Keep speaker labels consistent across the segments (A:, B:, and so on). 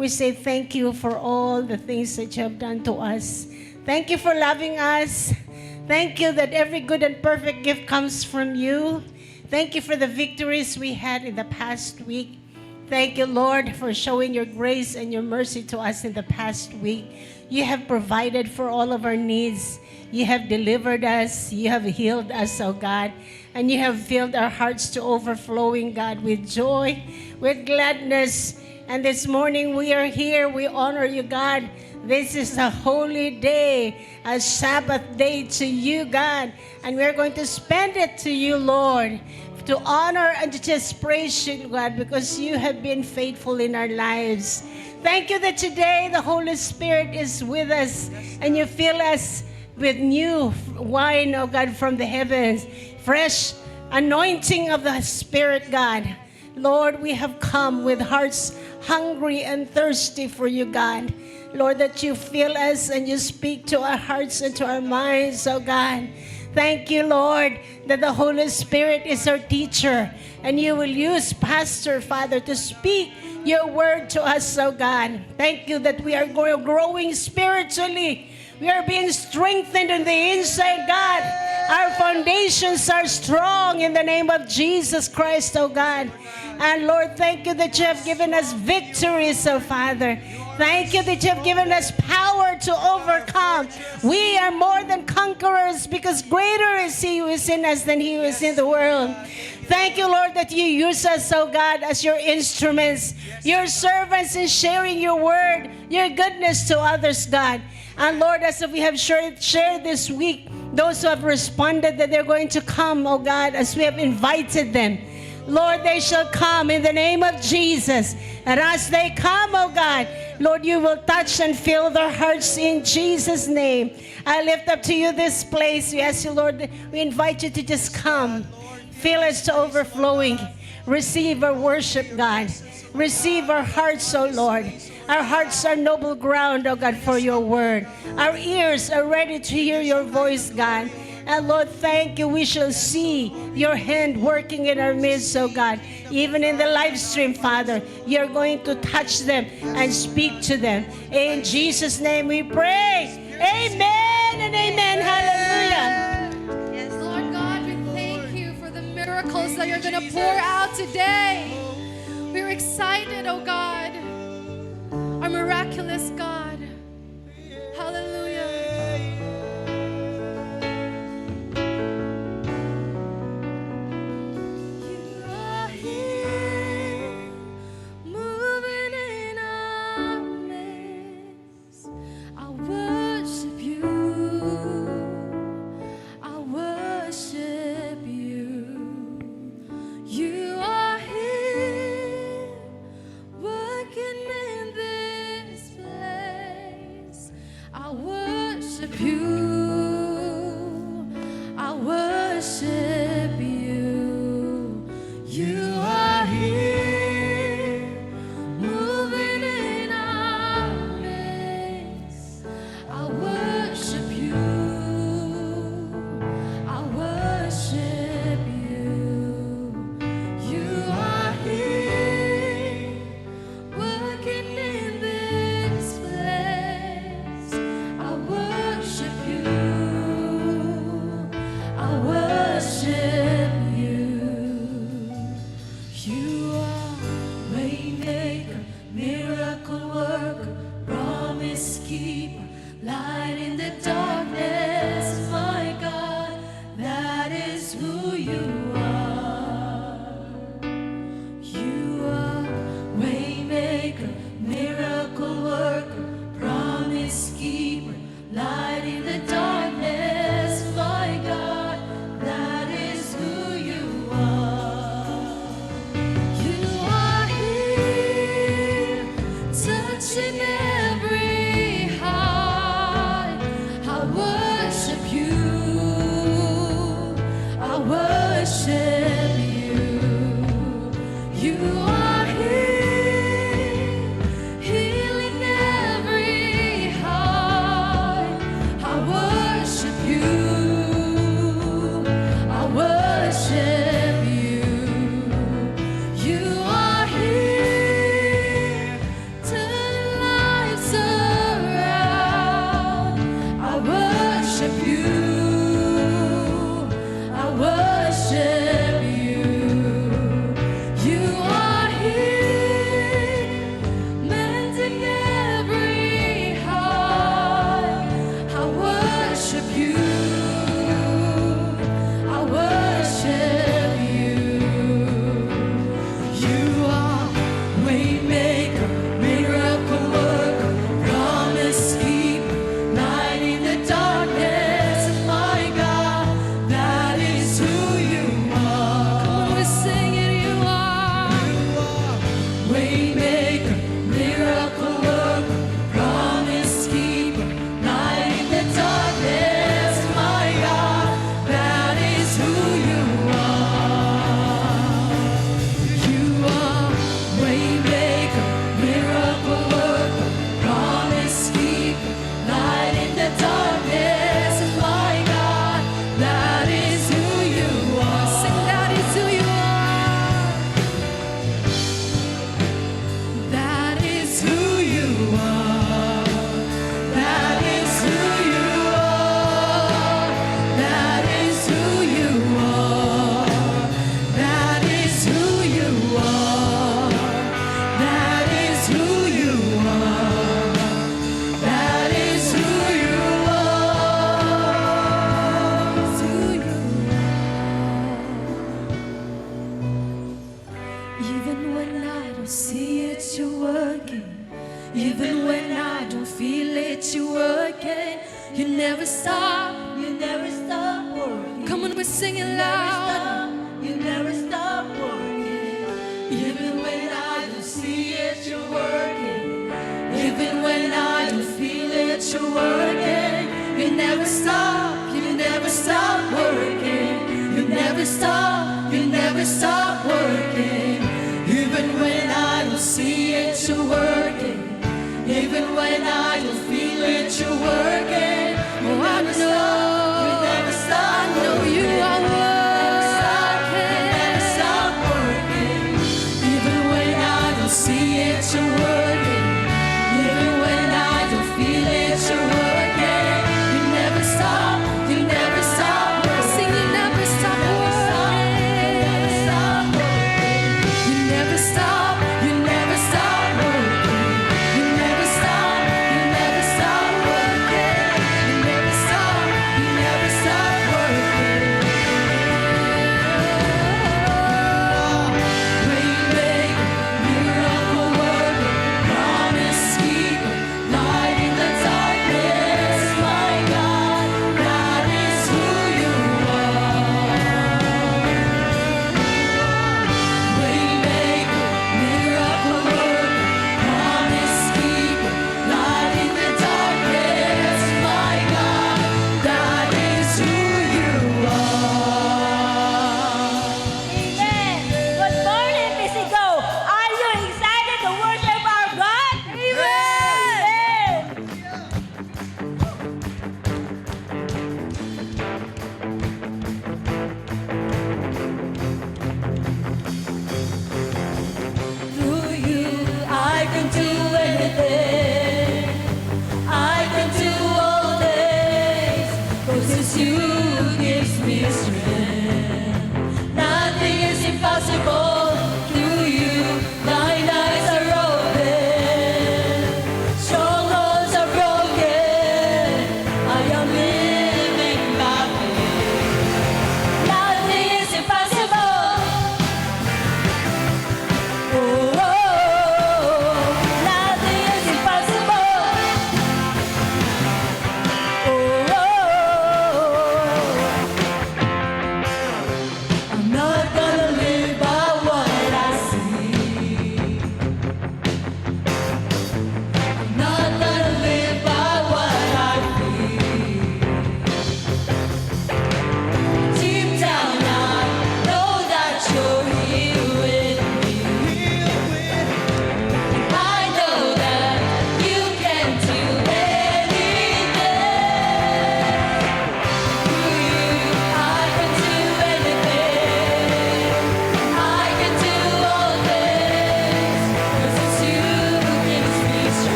A: We say thank you for all the things that you have done to us. Thank you for loving us. Thank you that every good and perfect gift comes from you. Thank you for the victories we had in the past week. Thank you, Lord, for showing your grace and your mercy to us in the past week. You have provided for all of our needs. You have delivered us. You have healed us, oh God. And you have filled our hearts to overflowing, God, with joy, with gladness. And this morning we are here. We honor you, God. This is a holy day, a Sabbath day to you, God. And we're going to spend it to you, Lord, to honor and to just praise you, God, because you have been faithful in our lives. Thank you that today the Holy Spirit is with us and you fill us with new wine, oh God, from the heavens. Fresh anointing of the Spirit, God. Lord, we have come with hearts hungry and thirsty for you, God. Lord, that you fill us and you speak to our hearts and to our minds, oh God. Thank you, Lord, that the Holy Spirit is our teacher and you will use Pastor, Father, to speak your word to us, oh God. Thank you that we are growing spiritually. We are being strengthened on the inside, God. Our foundations are strong in the name of Jesus Christ, oh God. And Lord, thank you that you have given us victories, oh Father. Thank you that you have given us power to overcome. We are more than conquerors because greater is he who is in us than he who is in the world. Thank you, Lord, that you use us, oh God, as your instruments, your servants in sharing your word, your goodness to others, God. And Lord, as we have shared this week, those who have responded that they're going to come, oh God, as we have invited them. Lord, they shall come in the name of Jesus. And as they come, oh God, Lord, you will touch and fill their hearts in Jesus' name. I lift up to you this place. We ask you, Lord, we invite you to just come. Fill us to overflowing. Receive our worship, God. Receive our hearts, oh Lord. Our hearts are noble ground, oh God, for your word. Our ears are ready to hear your voice, God. And Lord, thank you. We shall see your hand working in our midst, oh God. Even in the live stream, Father, you're going to touch them and speak to them. In Jesus' name we pray. Amen and amen. Hallelujah.
B: Yes, Lord God, we thank you for the miracles that you're going to pour out today. We're excited, oh God. Our miraculous God. Hallelujah. I worship you. I worship you. You are here, mending every heart. I worship you. I worship you. You are waymaker, miracle worker, promise keeper, light in the darkness. My God, that is who you are. Come on, we're singing. You are waymaker, miracle worker, promise keeper, light in the darkness. My God, that is who you are. You are waymaker, miracle worker, promise keeper, light in the darkness. My God, that is who you are. Sing, that is who you are. That is who you are. That is who you are. That is who you are. That is who you are. That is who you are. That is who you are. It's who you are. Even when I don't see it, you're working. Even when I don't feel it, you're working. You never stop.
C: You never stop working.
B: Come on, we're singing loud.
C: You never stop working. Even when I don't see it, you're working.
B: Even when I don't feel it, you're working. You never stop. You never stop working. You never stop. You never stop working. Even when I don't see it, you're working. Even when I don't feel it, you're working. Oh, I know.
C: You never stop.
B: I know you are
C: You never
B: working.
C: stop working.
B: Even when I don't see it, you're working. Even when I don't feel it, you're working. You never stop. You never stop working. Sing, you never stop working.
C: Stop working.
B: You never stop. You never stop working. You never stop. You never stop working. You never stop. You never stop working. Waymaker, miracle worker, promise keeper, light in the darkness. My God, that is who you are. Waymaker, miracle worker, promise keeper, light in the darkness. My God, that is who you are.
C: Amen. Good morning, Missy Go. Are you excited to worship our God? Amen. Through you, I can do anything. I can do all things. 'Cause it's you who gives me strength. Nothing is impossible through you. Blind eyes are open. Strongholds are broken. I am living by faith. Nothing is impossible. Oh, nothing is impossible. Oh,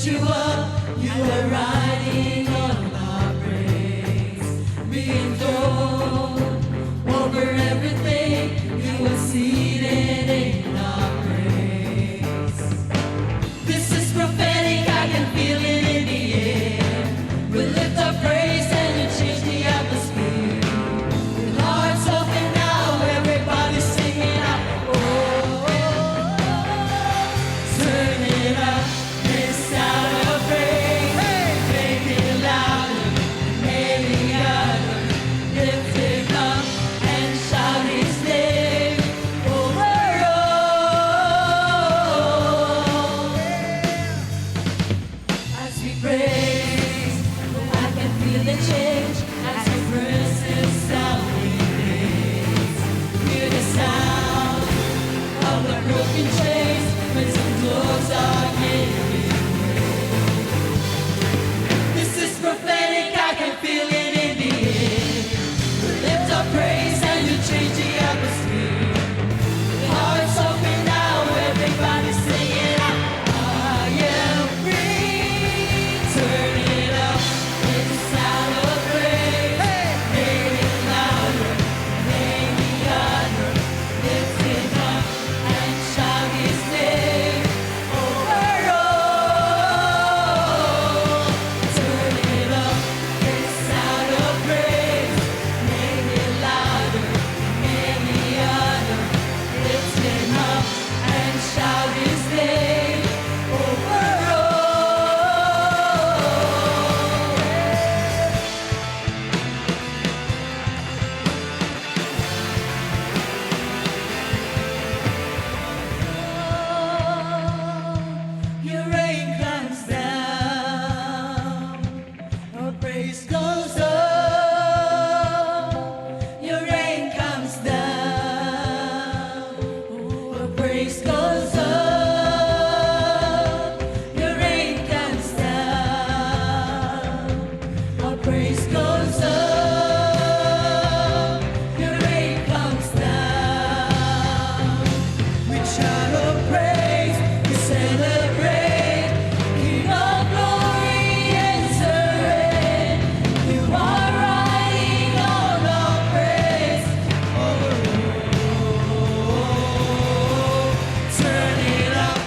C: lift you up, you are riding on our praise. Being thrown over everything, you are seated in our praise. This is prophetic, I can feel it in the air. We lift our praise and you change the atmosphere. With hearts open now, everybody singing out. Oh, turn it up, this sound of praise. Make it louder, make it louder. Lift it up and shout His name over all. As we praise, I can feel the change as Your presence sound invades. Hear the sound of the broken chains when some doors are giving way. This is prophetic, I can feel it in the air. We lift our praise and You change the atmosphere. Hearts open now, everybody sing it out. I am free. Turn it up, it's the sound of praise. Make it louder, make it honor. Lift it up and shout His name over all. Turn it up, it's the sound of praise. Make it louder, make it honor. Lift Him up and shout His name over all. Your rain comes down, our praise goes up. Your rain comes down, our praise goes up. Your rain comes down, our praise goes up. Your rain comes down. We shout of praise, we celebrate. King of glory, enter in. You are riding on our praise. Oh, turn it up,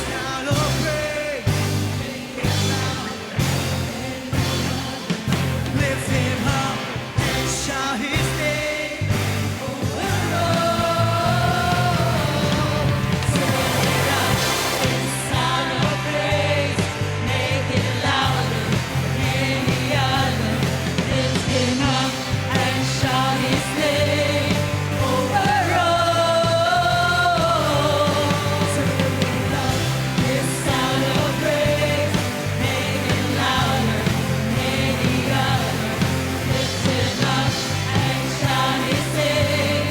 C: sound of praise. Lift Him up and shout His name over all. Turn it up, it's the sound of praise. Make it louder, make it honor. Lift Him up and shout His name over all. Turn it up, it's the sound of praise. Make it louder, make it honor. Lift Him up and shout His name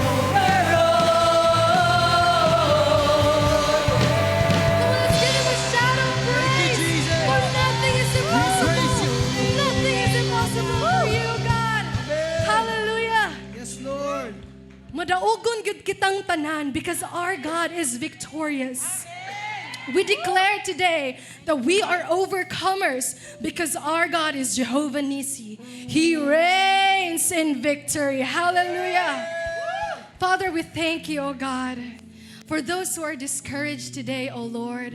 C: over all.
B: Let's give Him a shout of praise. For nothing is impossible. Nothing is impossible for You, God. Hallelujah.
D: Yes, Lord.
B: Madaugon gud kitang tanan because our God is victorious. We declare today that we are overcomers because our God is Jehovah Nissi. He reigns in victory. Hallelujah. Father, we thank You, oh God, for those who are discouraged today, oh Lord.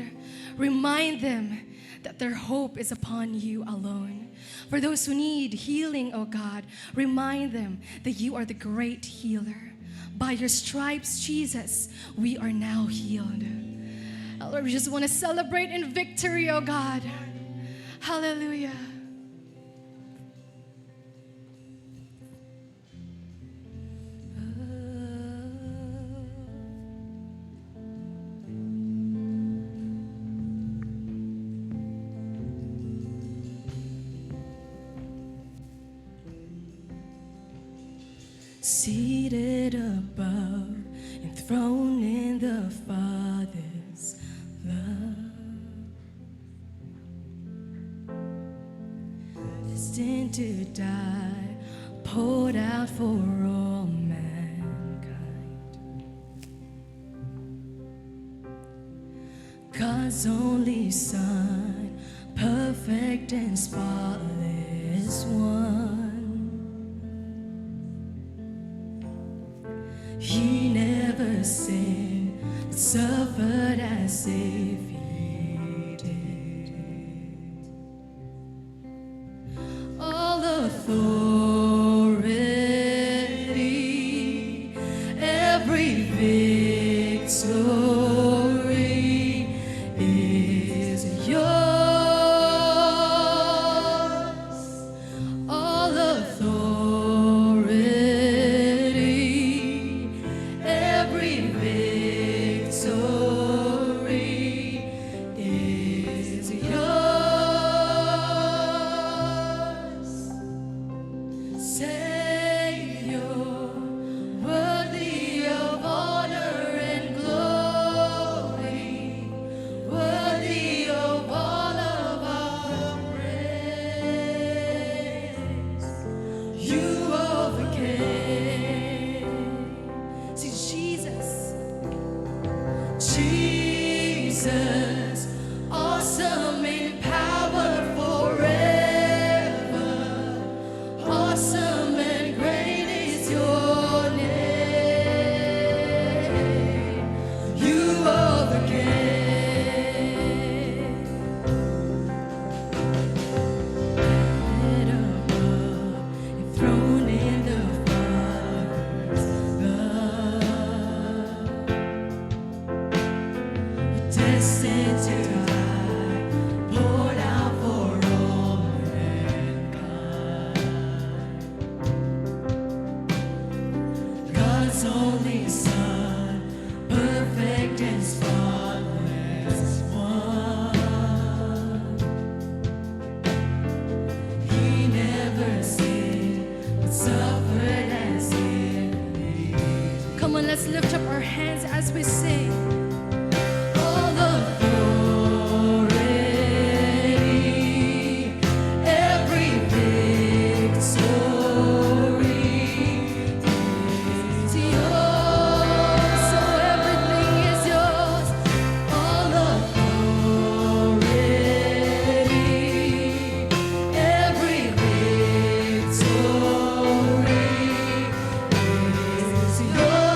B: Remind them that their hope is upon You alone. For those who need healing, oh God, remind them that You are the great healer. By Your stripes, Jesus, we are now healed. Oh Lord, we just want to celebrate in victory, oh God. Hallelujah.
C: Seated above, enthroned in the Father's love, destined to die, poured out for all mankind. God God's only Son, perfect and spotless one. He never sinned, but suffered as if he did. All authority, every victory is yours. All authority, every victory is yours. Savior, worthy of honor and glory, worthy of all of our praise. You overcame. See, Jesus, awesome in power forever. Awesome and great is your name. You overcame. Head above, enthroned in the Father's love. You're destined to die, poured out for all mankind. God's only Son, perfect and spotless one. He never sinned, but suffered as if he did. Come on, let's lift up our hands as we sing. All authority, every victory is yours. So everything is yours. All authority, every victory is yours.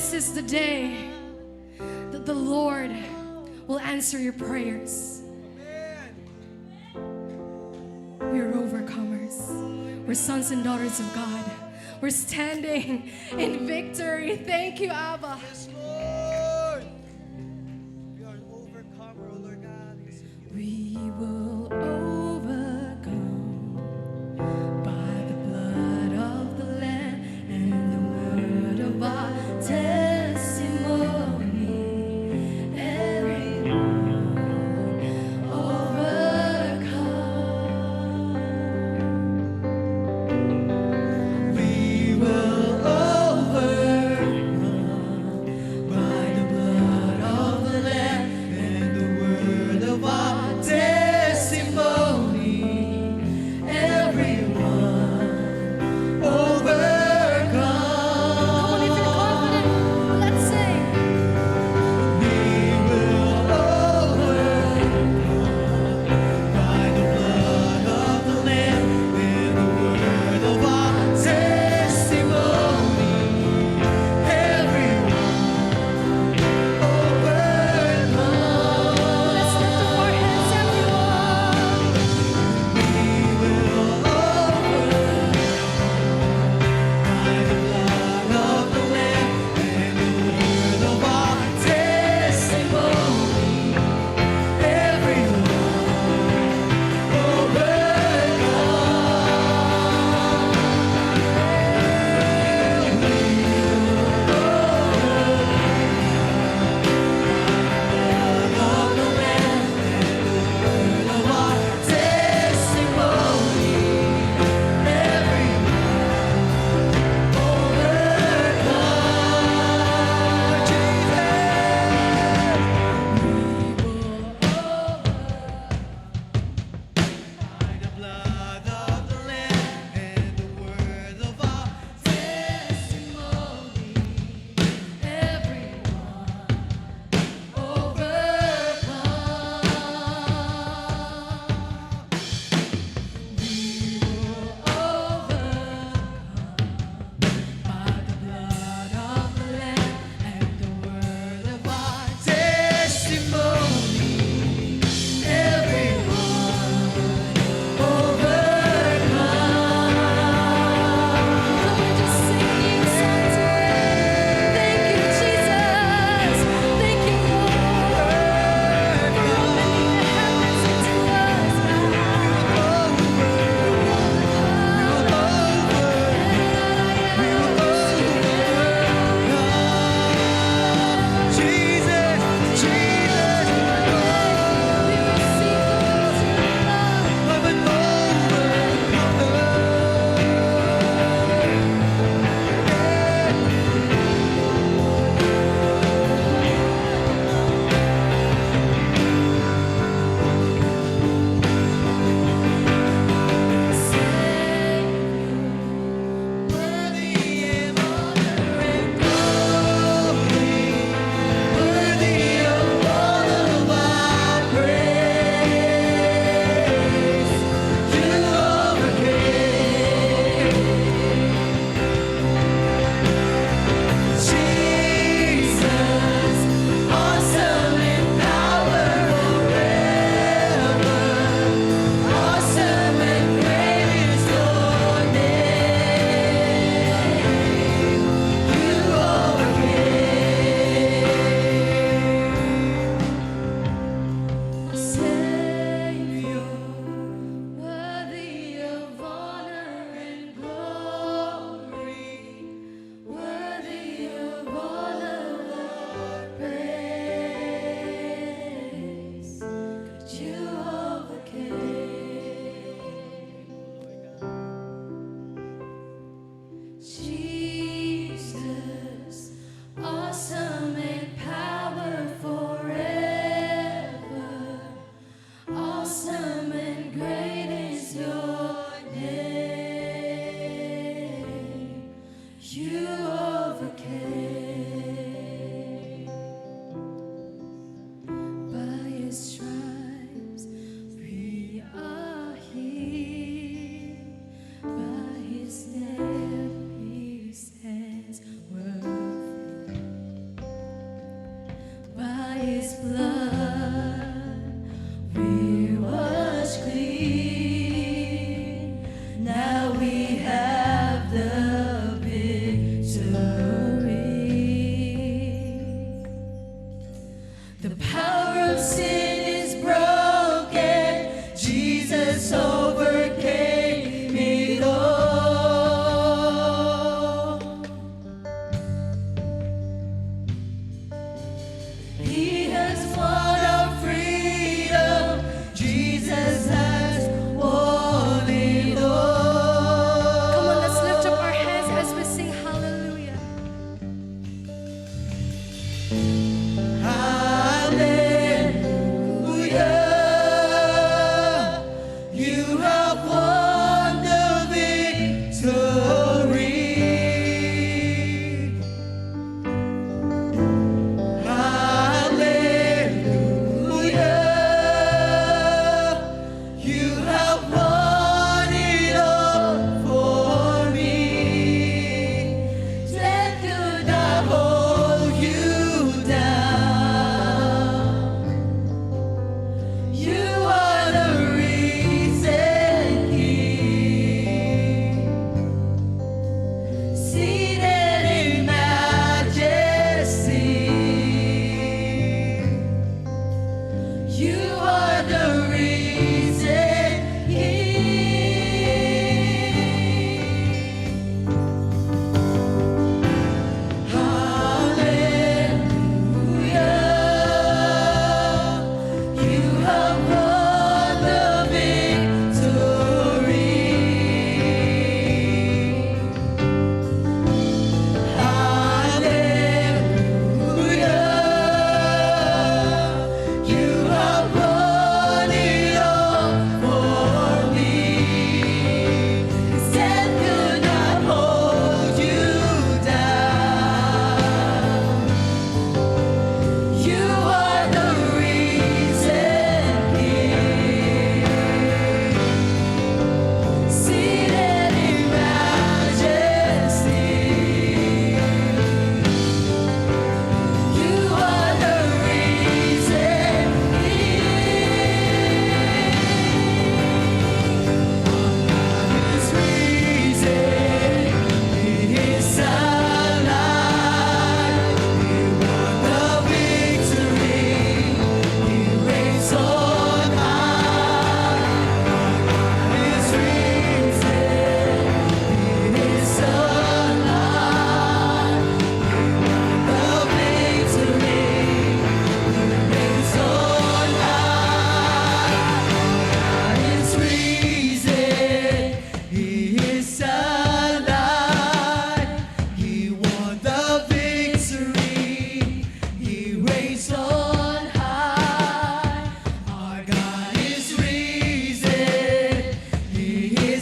B: this is the day that the Lord will answer your prayers. We are overcomers. We're sons and daughters of God. We're standing in victory. Thank you, Abba.
C: Yes, Lord. We are an overcomer, oh Lord God.
B: We will overcome by the blood of the Lamb and the word of our testimony. Everyone overcome.
C: We will overcome by the blood of the Lamb and the word of our testimony. Everyone overcome.
B: Come on, if you're confident, let's sing.
C: We will overcome by the blood of the Lamb and the word of our testimony. Everyone overcome.
B: Let's lift up our hands, everyone.
C: We will overcome by the blood of the Lamb and the word of our testimony. Everyone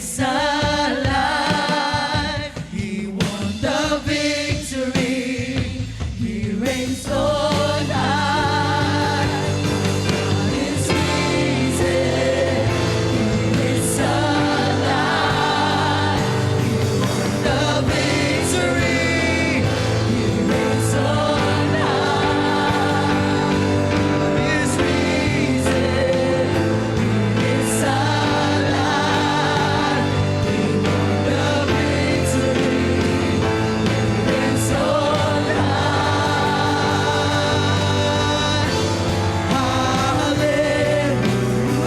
C: is alive. He won the victory. He reigns on high. God is risen. He is alive. He won the victory. He reigns on high. God is risen. He is alive. He won the victory. He reigns on high.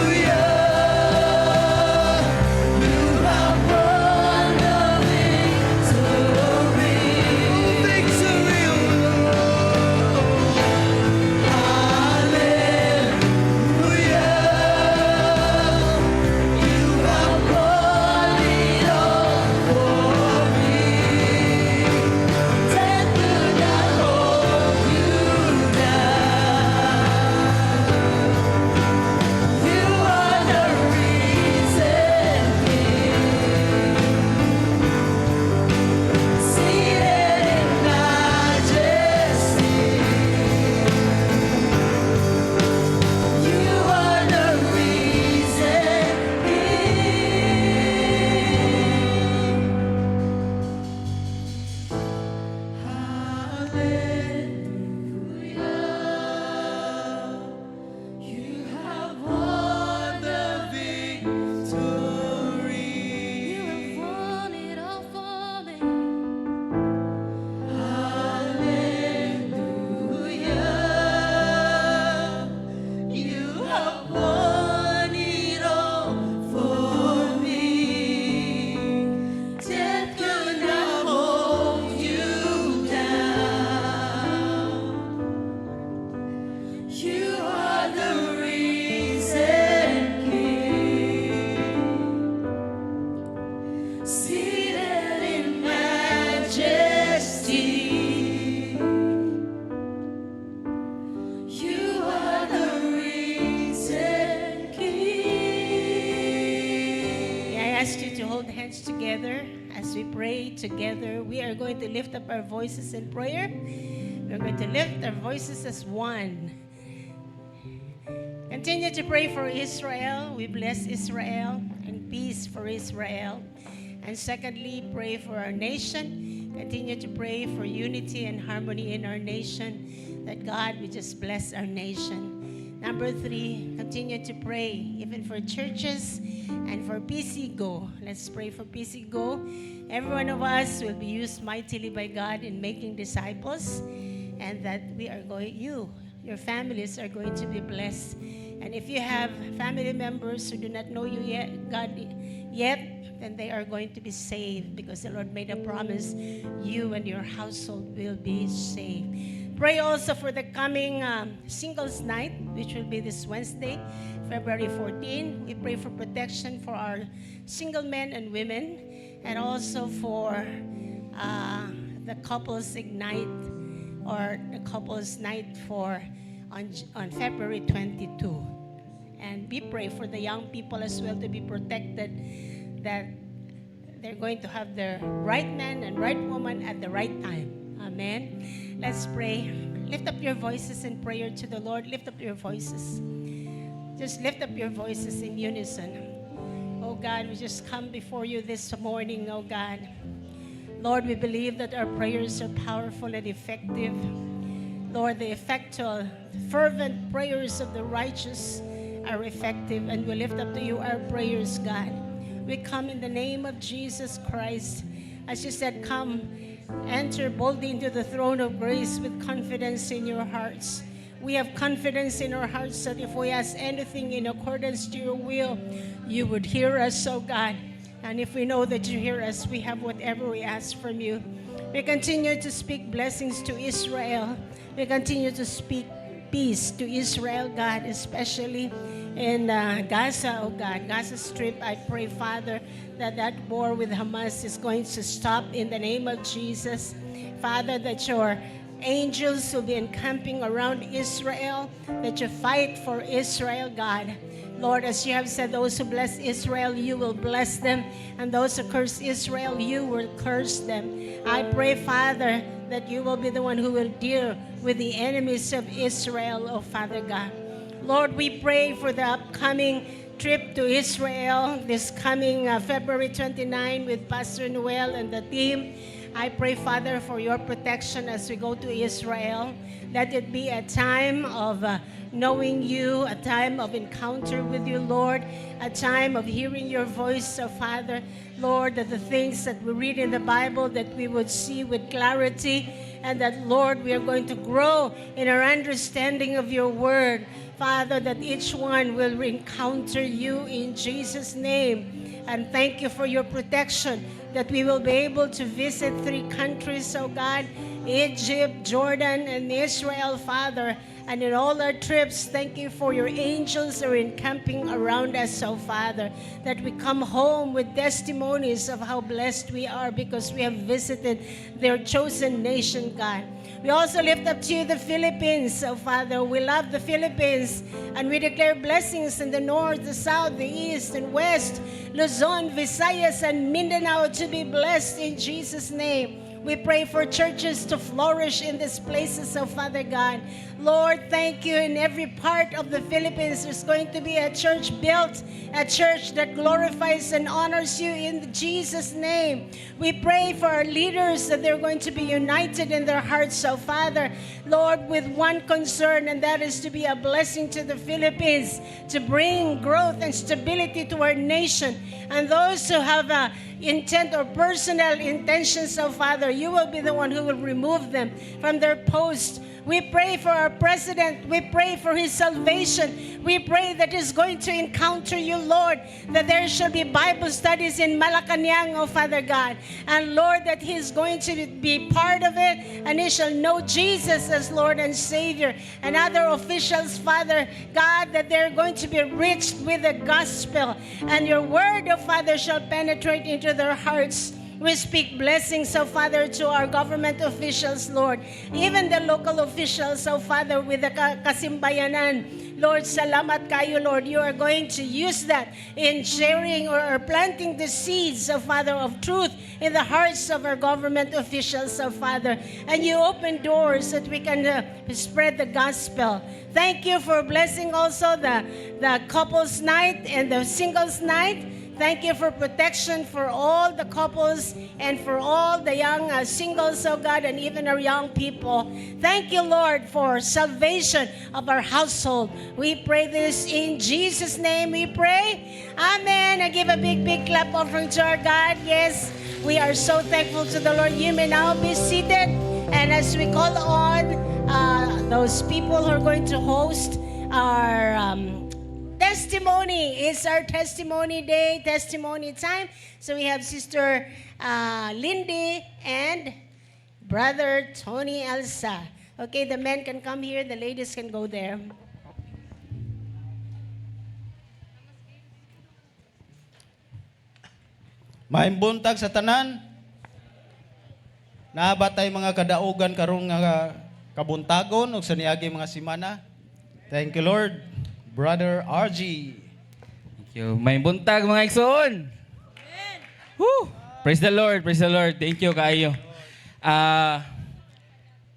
C: Hallelujah. You have won the victory. Victory, oh Lord. Hallelujah. You have won it all for me. Death could not hold you down. You are the risen King, seated in majesty. You are the risen King. Hallelujah. You have won the victory.
B: You have won it all for me.
C: Hallelujah. You have won it all for me. Death could not hold you down. You are the risen King, seated in majesty. You are the risen King.
A: I ask you to hold hands together as we pray together. We are going to lift up our voices in prayer. We're going to lift our voices as one. Continue to pray for Israel. We bless Israel and peace for Israel. And secondly, pray for our nation. Continue to pray for unity and harmony in our nation, that God will just bless our nation. Number 3, continue to pray even for churches and for PC Go. Let's pray for PC Go. Every one of us will be used mightily by God in making disciples, and that we are going, your families are going to be blessed. And if you have family members who do not know you yet, then they are going to be saved, because the Lord made a promise, you and your household will be saved. Pray also for the coming singles night, which will be this Wednesday, February 14. We pray for protection for our single men and women, and also for the couples ignite, or the couples night on February 22. And we pray for the young people as well to be protected, that they're going to have the right man and right woman at the right time. Amen. Let's pray. Lift up your voices in prayer to the Lord. Lift up your voices. Just lift up your voices in unison. Oh God, we just come before you this morning, oh God. Lord, we believe that our prayers are powerful and effective. Lord, the effectual, fervent prayers of the righteous are effective, and we lift up to you our prayers, God. We come in the name of Jesus Christ. As you said, come, enter boldly into the throne of grace with confidence in your hearts. We have confidence in our hearts that if we ask anything in accordance to your will, you would hear us, oh God. And if we know that you hear us, we have whatever we ask from you. We continue to speak blessings to Israel. We continue to speak peace to Israel, God, especially in Gaza, oh God, Gaza Strip. I pray, Father, that war with Hamas is going to stop in the name of Jesus. Father, that your angels will be encamping around Israel, that you fight for Israel, God. Lord, as you have said, those who bless Israel, you will bless them. And those who curse Israel, you will curse them. I pray, Father, that you will be the one who will deal with the enemies of Israel, oh Father God. Lord, we pray for the upcoming trip to Israel this coming February 29 with Pastor Noel and the team. I pray, Father, for your protection as we go to Israel. Let it be a time of knowing you, a time of encounter with you, Lord, a time of hearing your voice, oh Father. Lord, that the things that we read in the Bible, that we would see with clarity, and that, Lord, we are going to grow in our understanding of your word. Father, that each one will encounter you in Jesus' name. And thank you for your protection, that we will be able to visit 3 countries, oh God, Egypt, Jordan, and Israel, Father. And in all our trips, thank you for your angels are encamping around us, oh Father, that we come home with testimonies of how blessed we are because we have visited their chosen nation, God. We also lift up to you the Philippines, oh Father. We love the Philippines, and we declare blessings in the north, the south, the east, and west, Luzon, Visayas, and Mindanao to be blessed in Jesus' name. We pray for churches to flourish in these places, oh Father God. Lord, thank you. In every part of the Philippines, there's going to be a church built, a church that glorifies and honors you in Jesus' name. We pray for our leaders that they're going to be united in their hearts, oh Father, Lord, with one concern, and that is to be a blessing to the Philippines, to bring growth and stability to our nation. And those who have intent or personal intentions, oh Father, you will be the one who will remove them from their post. We pray for our president. We pray for his salvation. We pray that he's going to encounter you, Lord, that there shall be Bible studies in Malacanang, oh Father God. And Lord, that he's going to be part of it, and he shall know Jesus as Lord and Savior. And other officials, Father God, that they're going to be reached with the gospel, and your word, oh Father, shall penetrate into their hearts. We speak blessings, oh Father, to our government officials, Lord. Even the local officials, oh Father, with the kasimbayanan. Lord, salamat kayo, Lord. You are going to use that in sharing or planting the seeds, oh Father, of truth in the hearts of our government officials, oh Father. And you open doors that we can spread the gospel. Thank you for blessing also the couples night and the singles night. Thank you for protection for all the couples and for all the young singles, oh God, and even our young people. Thank you, Lord, for salvation of our household. We pray this in Jesus' name we pray. Amen. I give a big, big clap offering to our God. Yes, we are so thankful to the Lord. You may now be seated. And as we call on those people who are going to host our testimony, it's our testimony day, testimony time. So we have Sister Lindy and Brother Tony Elsa. Okay, the men can come here, the ladies can go there.
D: Maayong buntag sa tanan. Nabatay mga kadaugan karong nga kabuntagon ug sa niagi mga simana. Thank you, Lord. Brother RG.
E: Thank you. May buntag mga igsoon. Woo! Praise the Lord, praise the Lord. Thank you kaayo.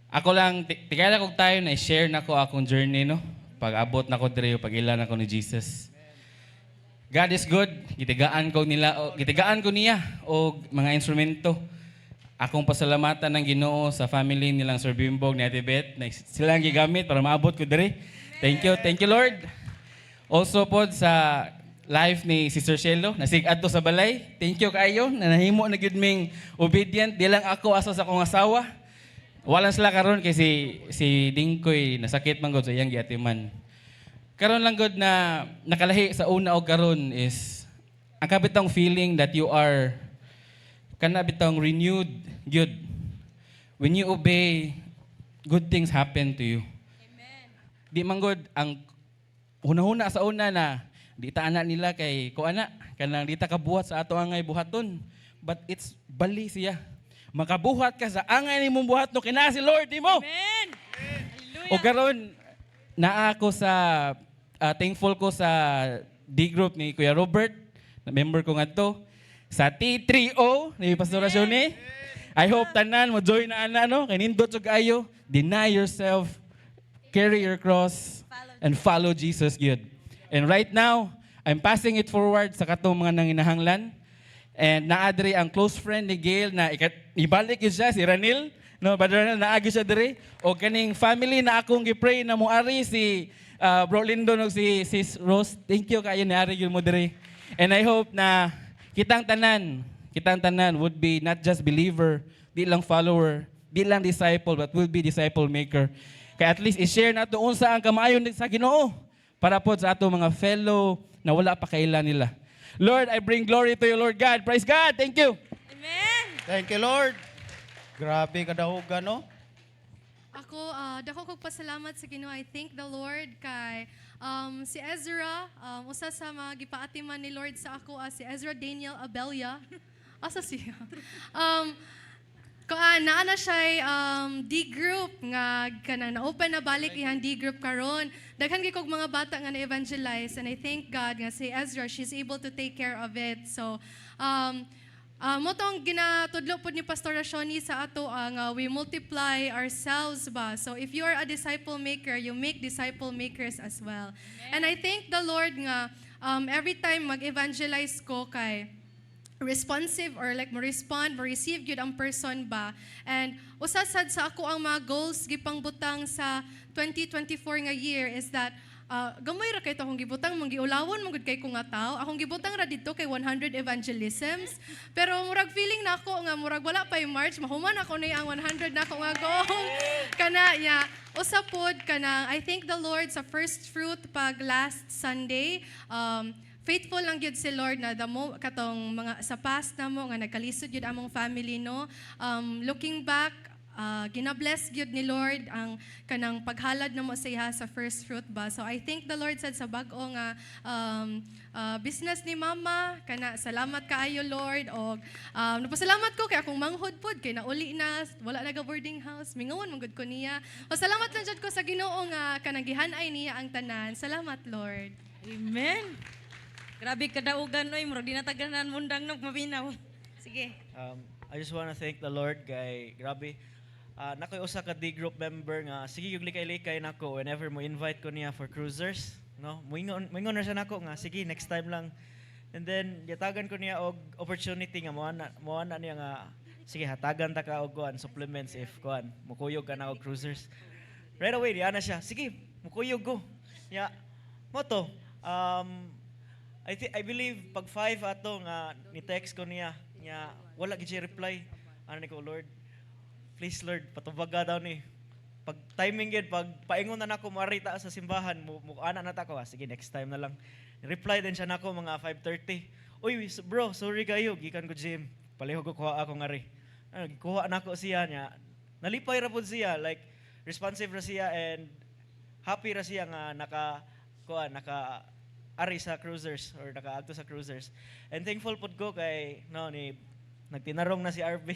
E: Ako lang, tigala kog tayo na i-share nako akong journey, no? Pag-abot nako diri, pag-ilan nako ni Jesus. God is good. Gitigaan ko niya og mga instrumento. Akong pasalamatan ng Ginoo sa family nilang Sir Bimbog ni Ate Beth na silang gigamit para maabot ko diri. Thank you Lord. Also po sa life ni Sister Shelo, nasig-adto sa balay. Thank you kaayo na nahimo na gyud ming obedient. Di lang ako asa sa akong asawa. Walang sila karon kay si Dingkoy nasakit man gud sa iyang giatiman. Karon lang gud na nakalahi sa una og karon is ang kabitang feeling that you are kana bitang renewed gyud. When you obey, good things happen to you. Di man gud ang hunahuna sa una na di ta ana nila kay ko ana kanang di ta kabuhat sa ato angay buhaton, but it's bali siya makabuhat ka sa angay nimong buhaton kina si Lord nimo. Amen. O karon naa ako sa thankful ko sa D group ni Kuya Robert, na member ko ngadto. Sa T3O ni Pastor Shoni. I hope tanan mo join na ana no, kay nindot ug ayo, deny yourself, carry your cross and follow Jesus good. And right now, I'm passing it forward sa katong mga nanginahanglan. And naadri ang close friend ni Gail na ibalik yun siya, si Ranil. No, Brother Ranil, naagi siya diri. O kaning family na akong gipray na muari si Bro Lindon o si Sis Rose. Thank you kayo ni Ari yun mo diri. And I hope na kitang tanan would be not just believer, di lang follower, di lang disciple, but will be disciple maker. Kaya at least i-share nato unsa ang kamayon sa Ginoo para po sa ato mga fellow na wala pa kailan nila. Lord, I bring glory to you, Lord God. Praise God. Thank you.
B: Amen.
D: Thank you, Lord. Grabe kadaogan, no?
B: Ako, dako kog pasalamat sa Ginoo. I thank the Lord kay si Ezra, usa sa mga gipaatiman ni Lord sa ako, si Ezra Daniel Abelia. Asa siya? Naana siya D group nga kanang na-open na balik iyang D group karon. Daghan gyud kog mga bata nga na-evangelize and I thank God nga si Ezra, she's able to take care of it. So mo tong ginatudlo pod ni Pastor Shoni sa ato ang we multiply ourselves ba. So if you are a disciple maker, you make disciple makers as well. And I thank the Lord nga every time mag-evangelize ko kay responsive or like mo-respond, mo-receive yun ang person ba. And usasad sa ako ang mga goals gipang butang sa 2024 nga year is that gamay ra kay to akong gibutang, giulawon mong gud kay ko nga tao. Akong gibutang ra dito kay 100 evangelisms. Pero murag feeling na ako nga murag wala pa yung March, mahuman ako na ang 100 na ako nga goal. Kana usapod kana I thank the Lord sa first fruit pag last Sunday. Faithful lang gyud si Lord na damo katong mga sa past na mo nga nagkalisod gyud among family no. Looking back, ginabless gyud ni Lord ang kanang paghalad na mo sa iya sa first fruit ba. So I thank the Lord sad sa bag-o nga business ni Mama kana salamat kaayo Lord og napasalamat ko kay akong manghod pod kay nauli na wala na boarding house mingawan man gud ko niya. O salamat lang jud ko sa Ginoo nga kanang gihan-ay niya ang tanan. Salamat Lord.
F: Amen. Grabe kadaugan oy, murag dinataganan mundang no mabinaw. Sige.
G: I just want to thank the Lord kay grabe. Nakoy usa ka D group member nga sige yung likay-likay nako whenever mo invite ko niya for cruisers, no? Moingon na siya nako nga sige next time lang. And then yatagan ko niya og opportunity nga mo na niya nga sige hatagan ta ka og kuan supplements if kuan mukuyog ka na og cruisers. Right away diya na siya. Sige, mukuyog ko. Ya mo to. I believe pag 5 ato nga ni text ko niya wala gid siya reply. Ano ni ko Lord, please Lord patubaga daw ni. Pag timing gid pag paingon na nako marita sa simbahan mo ana na ta ko. Sige next time na lang. Reply din siya nako mga 5:30. Uy bro, sorry kayo gikan ko gym. Palihog ko kuha ako ngari. Kuha nako siya niya. Nalipay ra pud siya like responsive ra siya and happy ra siya nga naka ari sa cruisers or nakaagto sa cruisers. And thankful pud ko kay ni nagtinarong na si RB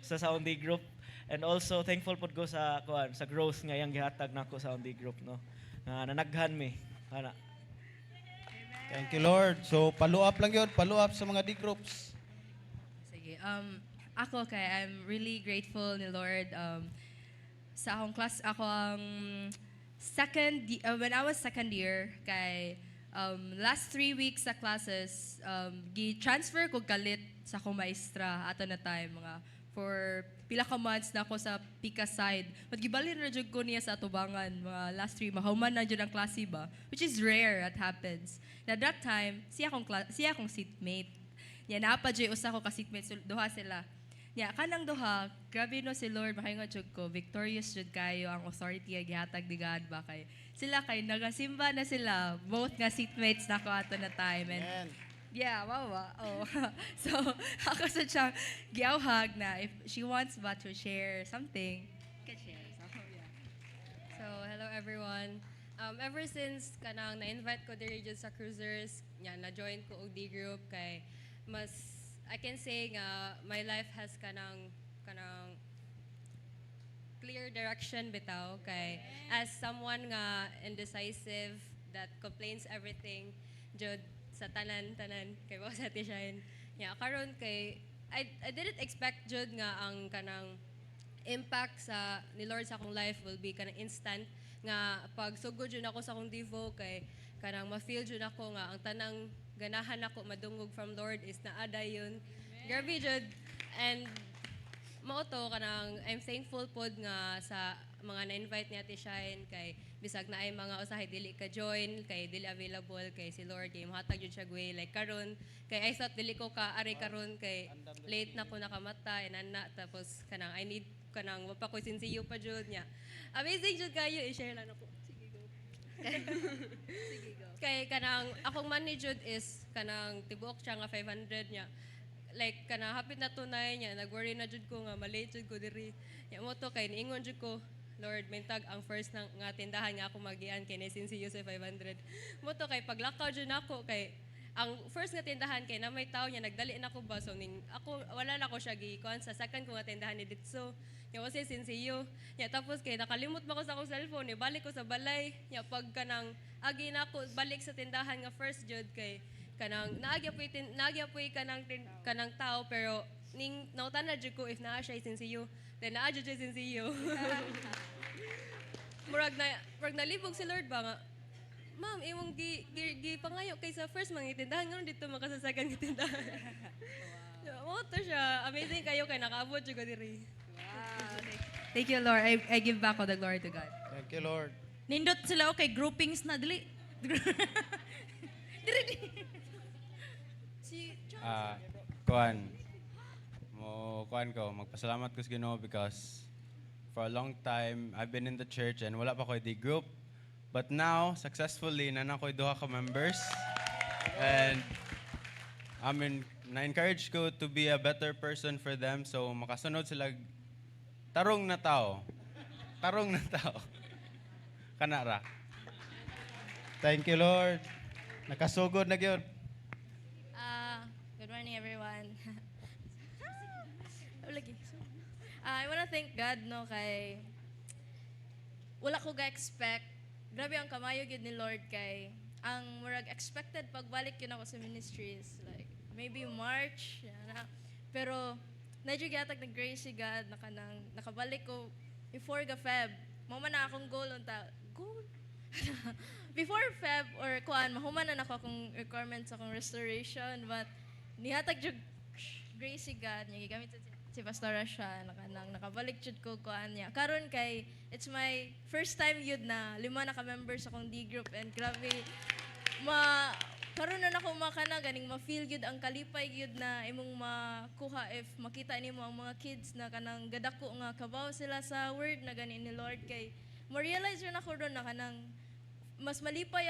G: sa Soundy Group. And also thankful pud ko sa growth nga yang gihatag nako sa Soundy Group no. Nga nanaghan mi. Ana.
D: Thank you, Lord. So, follow up lang yun. Follow up sa mga D groups.
H: Sige. Ako kay I'm really grateful ni Lord. Sa akong class, ako ang when I was second year, kay last 3 weeks sa classes, gi-transfer ko galit sa akong maestra ato na time mga for pila ka months na ako sa Pika side. Maggibalin na jud ko niya sa atubangan mga last 3 mahuman na jud ang klase ba, which is rare that happens. Na that time, siya akong seatmate. Nya naapa jud usa ko ka seatmate, so duha sila. Nya kanang duha, grabe no si Lord mahingon jud ko, victorious jud kayo ang authority nga gihatag ni God ba kay sila kay nagasimba na sila, both nga seatmates na ko ato na time. And yeah, wow. Oh. So, ako sa siyang giawhag na if she wants ba to share something, can share. So, yeah.
I: So, hello everyone. Ever since kanang na-invite ko diri dyan sa cruisers, na-join ko og D group kay mas I can say nga my life has kanang clear direction bitaw kay as someone nga indecisive that complains everything jud sa tanan-tanan kay wa sa tisyahin. Nya karon kay I didn't expect jud nga ang kanang impact sa ni Lord sa akong life will be kanang instant nga pag sugod jud ako sa akong devo kay kanang ma-feel jud ako nga ang tanang ganahan ako madungog from Lord is naada yun. Grabe jud. And mao to kanang I'm thankful pod nga sa mga na-invite ni Ate Shine kay bisag na ay mga usahay dili ka join kay dili available kay si Lord kay mohatag jud siya way like karon kay I thought dili ko ka ari karon kay late na ko nakamatay nana tapos kanang I need kanang wa pa ko sinsiyo pa jud nya. Amazing jud kayo i-share lang ako. Sige go. Sige go. Kay kanang akong money jud is kanang tibuok siya nga 500 nya. Like kanang hapit na tunay nya nag-worry na jud ko nga malate jud ko diri. Nya mo to kay niingon jud ko Lord, mintag ang first na nga tindahan nga ako magian kay nasinsiyo sa 500. Mo to kay paglakaw jud nako kay ang first nga tindahan kay na may tao niya nagdali na ko ba so ning ako wala na ko siya gikuan sa second ko nga tindahan ni Ditso. Nya was sinsiyo. Nya tapos kay nakalimot ba ko sa akong cellphone, balik ko sa balay. Nya pag kanang agi na ako balik sa tindahan nga first jud kay kanang naagya po kanang tao pero ning nautan na jud ko if naa siya sinsiyo. Then naa jud siya sinsiyo. Murag nalibog si Lord ba nga, Ma'am, imong gi pangayo kay sa first mga tindahan ngayon dito makasasagan ng tindahan. Wow. To siya. Amazing kayo kay nakaabot jud ko diri.
F: Wow. Thank you, Lord. I give back all the glory to God.
D: Thank you, Lord.
F: Nindot sila okay, groupings na dili. Dili. Si
E: Kuan. Kuan ko, magpasalamat ko sa Ginoo because for a long time, I've been in the church and wala pa ko di group. But now, successfully, na ko'y duha ka members. And na-encourage ko to be a better person for them. So, makasunod sila tarong na tao. Tarong na tao. Kanara.
D: Thank you, Lord. Nakasugod na gyud.
J: Good morning, everyone. I want to thank God, no, kay wala ko ga-expect. Grabe ang kamayo gyud ni Lord kay ang murag expected pagbalik yun ako sa ministries like maybe March na. Pero medyo gyatag ng grace si God nakabalik ko before ga Feb. Mao man na akong goal before Feb or kuan mahuman na nako akong requirements akong restoration but nihatag jud grace si God niya gigamit si pastora siya nakabalik jud ko kuan niya karon kay it's my first time yun na 5 na ka-members akong D group and grabe karon na nako makana ganing ma-feel gyud ang kalipay gyud na imong makuha if makita nimo ang mga kids na kanang gadako nga kabaw sila sa word na gani ni Lord kay mo realize yun ako doon na kanang mas malipay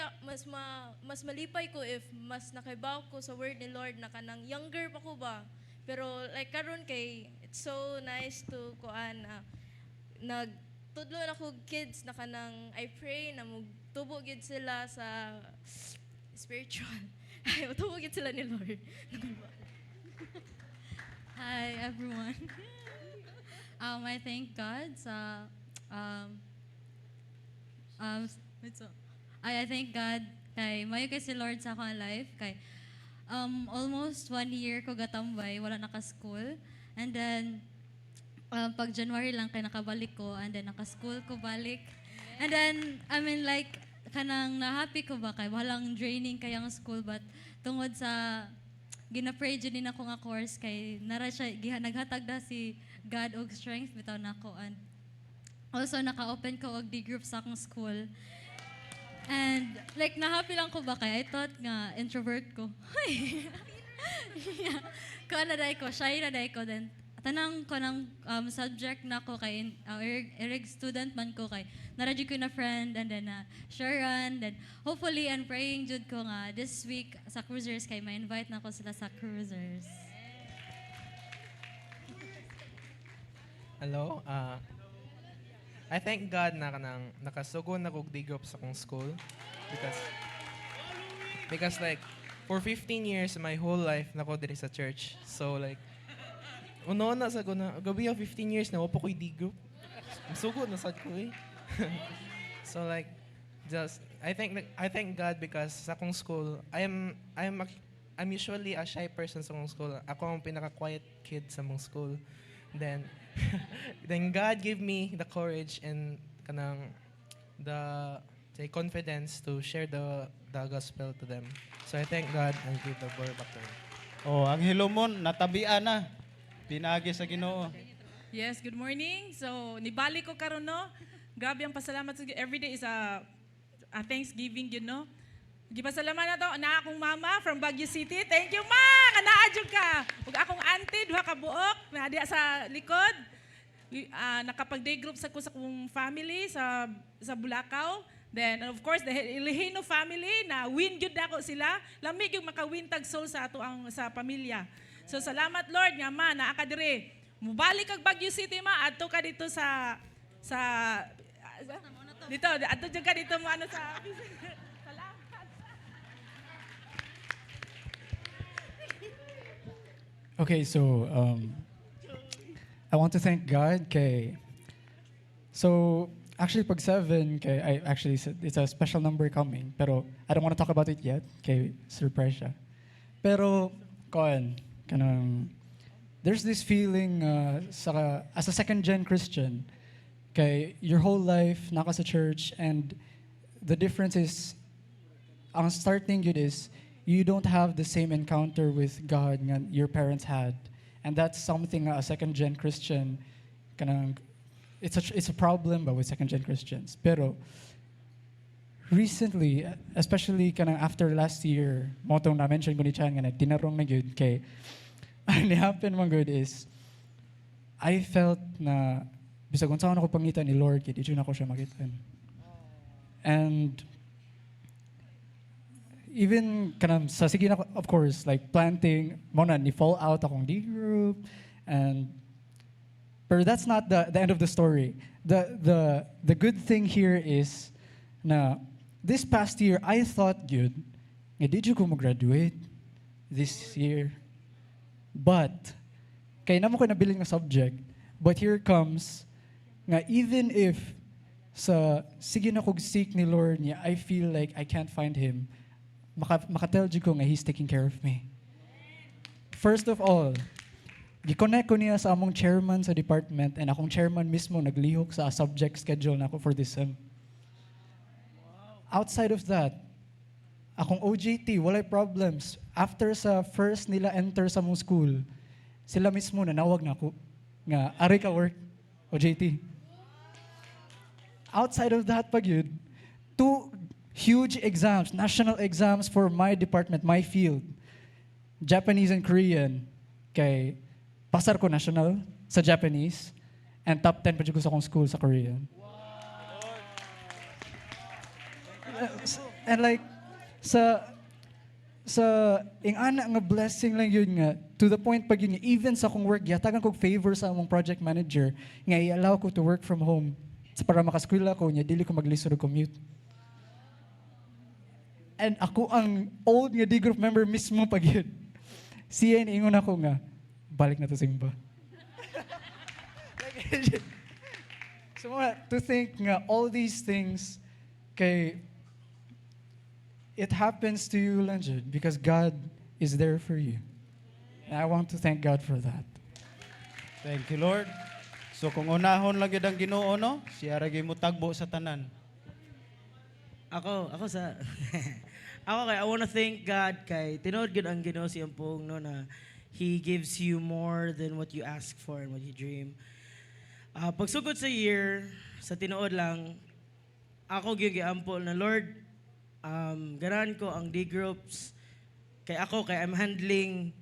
J: ko if mas nakaibaw ko sa word ni Lord na kanang younger pa ko ba. Pero like karon kay it's so nice to kuan nagtudlo na ko kids na kanang I pray na tubo gid sila sa spiritual. Ay tubo gid sila ni Lord.
K: Hi everyone. I thank God sa I thank God kay mayo kay si Lord sa akong life kay almost 1 year ko gatambay wala naka-school and then pag January lang kay nakabalik ko and then naka-school ko balik and then like kanang na-happy ko ba kay walang draining kay ang school but tungod sa gina-pray jud din ako nga course kay nara siya naghatag da si God og strength bitaw nako and also naka-open ko og D group sa akong school. And like na-happy lang ko ba kay I thought nga introvert ko. Kuan na day ko, shy na day ko then tanang ko ng subject na ko kay Eric student man ko kay naradyo ko na friend and then Sharon then hopefully and praying jud ko nga this week sa cruisers kay ma-invite na ko sila sa cruisers.
L: Hello, I thank God na kanang nakasugon na kog D group sa akong school because like for 15 years my whole life nako diri sa church. So like una sa ko na gabi 15 years na wa pa ko'y D group. Sugod na sad ko eh. So like just I thank God because sa akong school, I'm usually a shy person sa akong school. Ako ang pinaka-quiet kid sa mong school. Then then God gave me the courage and kanang the confidence to share the gospel to them. So I thank God and give the glory back to Him.
D: Oh, ang hilomon natabian na. Pinagi sa Ginoo.
M: Yes, good morning. So, nibalik ko karon no. Grabe ang pasalamat sa every day is a Thanksgiving, you know. Gipasalamat na to na akong mama from Baguio City. Thank you, ma. Kanaadyo ka. Ug akong auntie duha ka buok na diha sa likod. Nakapag-day group sa ko sa kong family sa Bulacau. Then, of course, the Ilihino family na win gyud ako sila. Lamig yung makawintag soul sa ato ang sa pamilya. So, salamat Lord nga ma naa ka dire. Mubalik kag Baguio City ma adto ka dito sa dito adto jud ka dito mo ano sa salamat.
N: Okay, so I want to thank God kay so actually pag 7 kay I actually it's a special number coming pero I don't want to talk about it yet kay surprise siya. Pero kanang there's this feeling as a second-gen Christian, kay your whole life naka sa church and the difference is, ang starting yun is, you don't have the same encounter with God nga your parents had. And that's something a second-gen Christian, kanang, it's a problem ba with second-gen Christians. Pero, recently, especially kanang after last year, motong na-mention ko ni Chan nga tinarong na yun kay ang happen man good is, I felt na, bisag kung saan ako pangitan ni Lord, kaya di na ako siya makitan. And, even kanam sa sige na, of course, like planting, muna, ni fall out akong D group, and, but that's not the end of the story. The good thing here is, na, this past year, I thought, good, nga di ko mag-graduate this year. But, kaya naman ko nabiling na subject, but here comes, nga even if sige na kog seek ni Lord niya, I feel like I can't find Him, makatell ko nga He's taking care of me. First of all, gi-connect ko niya sa among chairman sa department and akong chairman mismo naglihok sa subject schedule na ako for this sem. Outside of that, akong OJT, walay problems. After sa first nila enter sa mong school, sila mismo nanawag na ako nga, ari ka work, OJT. Outside of that pag yun, 2 huge exams, national exams for my department, my field. Japanese and Korean. Kay, pasar ko national sa Japanese and top 10 pa dyan ko sa akong school sa Korean. And like, sa ingana nga blessing lang yun nga, to the point pag yun nga, even sa akong work, yatagan kong favor sa among project manager, nga i-allow ko to work from home para makaskwila ko niya, dili ko maglisod o commute. And ako ang old nga D-group member mismo pag yun. Siya ingon ako nga, balik na to simba. So to think nga, all these things, kay it happens to you, Lanjud, because God is there for you. And I want to thank God for that.
D: Thank you, Lord. So kung unahon lang yun ang Ginoo, no? Siya ragi mo tagbo sa tanan.
O: Ako kay I want to thank God kay tinuod gud ang Ginoo siyang pong no na He gives you more than what you ask for and what you dream. Pagsugod sa year, sa tinuod lang, ako gyud giampol na Lord, garan ko ang D groups kay I'm handling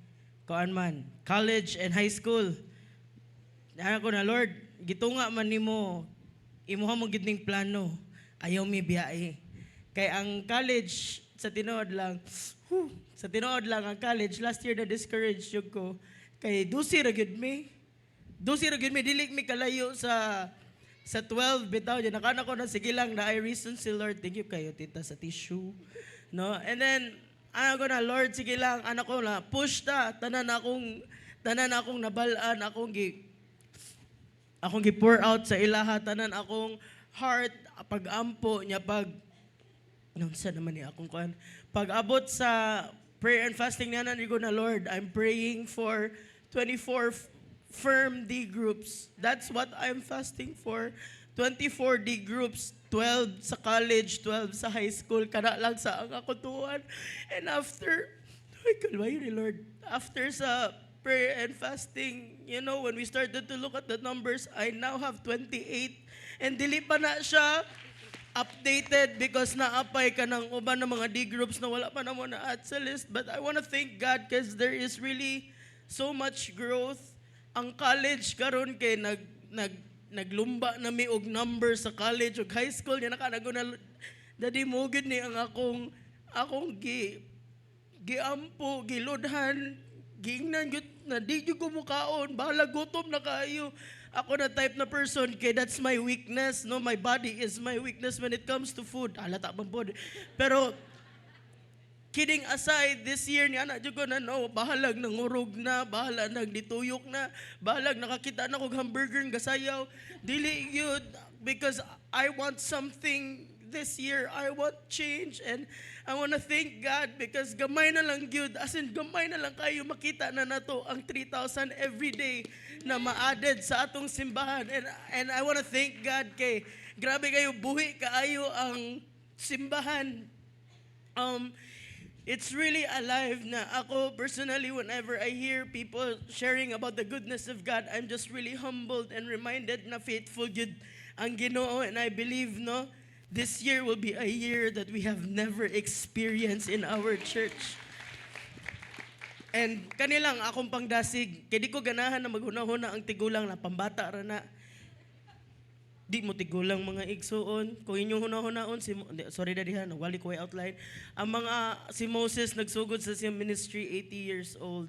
O: college and high school. Ako na Lord, gitunga man nimo imuha mo gid ning plano. Ayaw mi biyahe. Kay ang college sa tinuod lang ang college last year na discouraged jud ko kay dusi ra gid mi dili mi kalayo sa 12 bitaw di nakana ko na sige lang na I reason si Lord, thank you kayo tita sa tissue, no? And then ko na Lord, sige lang anak ko na push tanan akong nabalaan akong gi pour out sa ilaha tanan akong heart pag-ampo niya Nunsa naman ni akong kuan. Pag abot sa prayer and fasting na ko na, Lord, I'm praying for 24 firm D groups. That's what I'm fasting for. 24 D groups, 12 sa college, 12 sa high school, kana lang sa ang akutuan. And after, ay kalmayo ni Lord, after sa prayer and fasting, you know, when we started to look at the numbers, I now have 28. And dili pa na siya updated because naapay ka ng uban ng mga D groups na wala pa na mo na add sa list. But I want to thank God because there is really so much growth. Ang college karon kay naglumba na mi og number sa college ug high school niya nakanago na dadi mo gid ni ang akong giampo giludhan giingnan gyud na di gyud ko mukaon bahala gutom na kaayo. Ako na type na person kay that's my weakness, no, my body is my weakness when it comes to food. Halata man pod. Pero kidding aside, this year ni anak ko na no, bahalag nangurog na, bahalag nagdituyok na, bahalag nakakita na kog hamburger nga sayaw. Dili gyud because I want something this year. I want change and I want to thank God because gamay na lang gyud, as in gamay na lang kayo makita na nato ang 3,000 every day na ma-added sa atong simbahan. And I want to thank God kay grabe kayo buhi kaayo ang simbahan. It's really alive na ako personally whenever I hear people sharing about the goodness of God, I'm just really humbled and reminded na faithful gyud ang Ginoo, and I believe no this year will be a year that we have never experienced in our church. And kanilang akong pangdasig, kaya di ko ganahan na maghuna-huna ang tigulang na pambata ra na. Di mo tigulang mga igsuon. Kung inyong huna-hunaon, sorry dadihan, wali ko outline. Ang mga, si Moses nagsugod sa siyang ministry, 80 years old.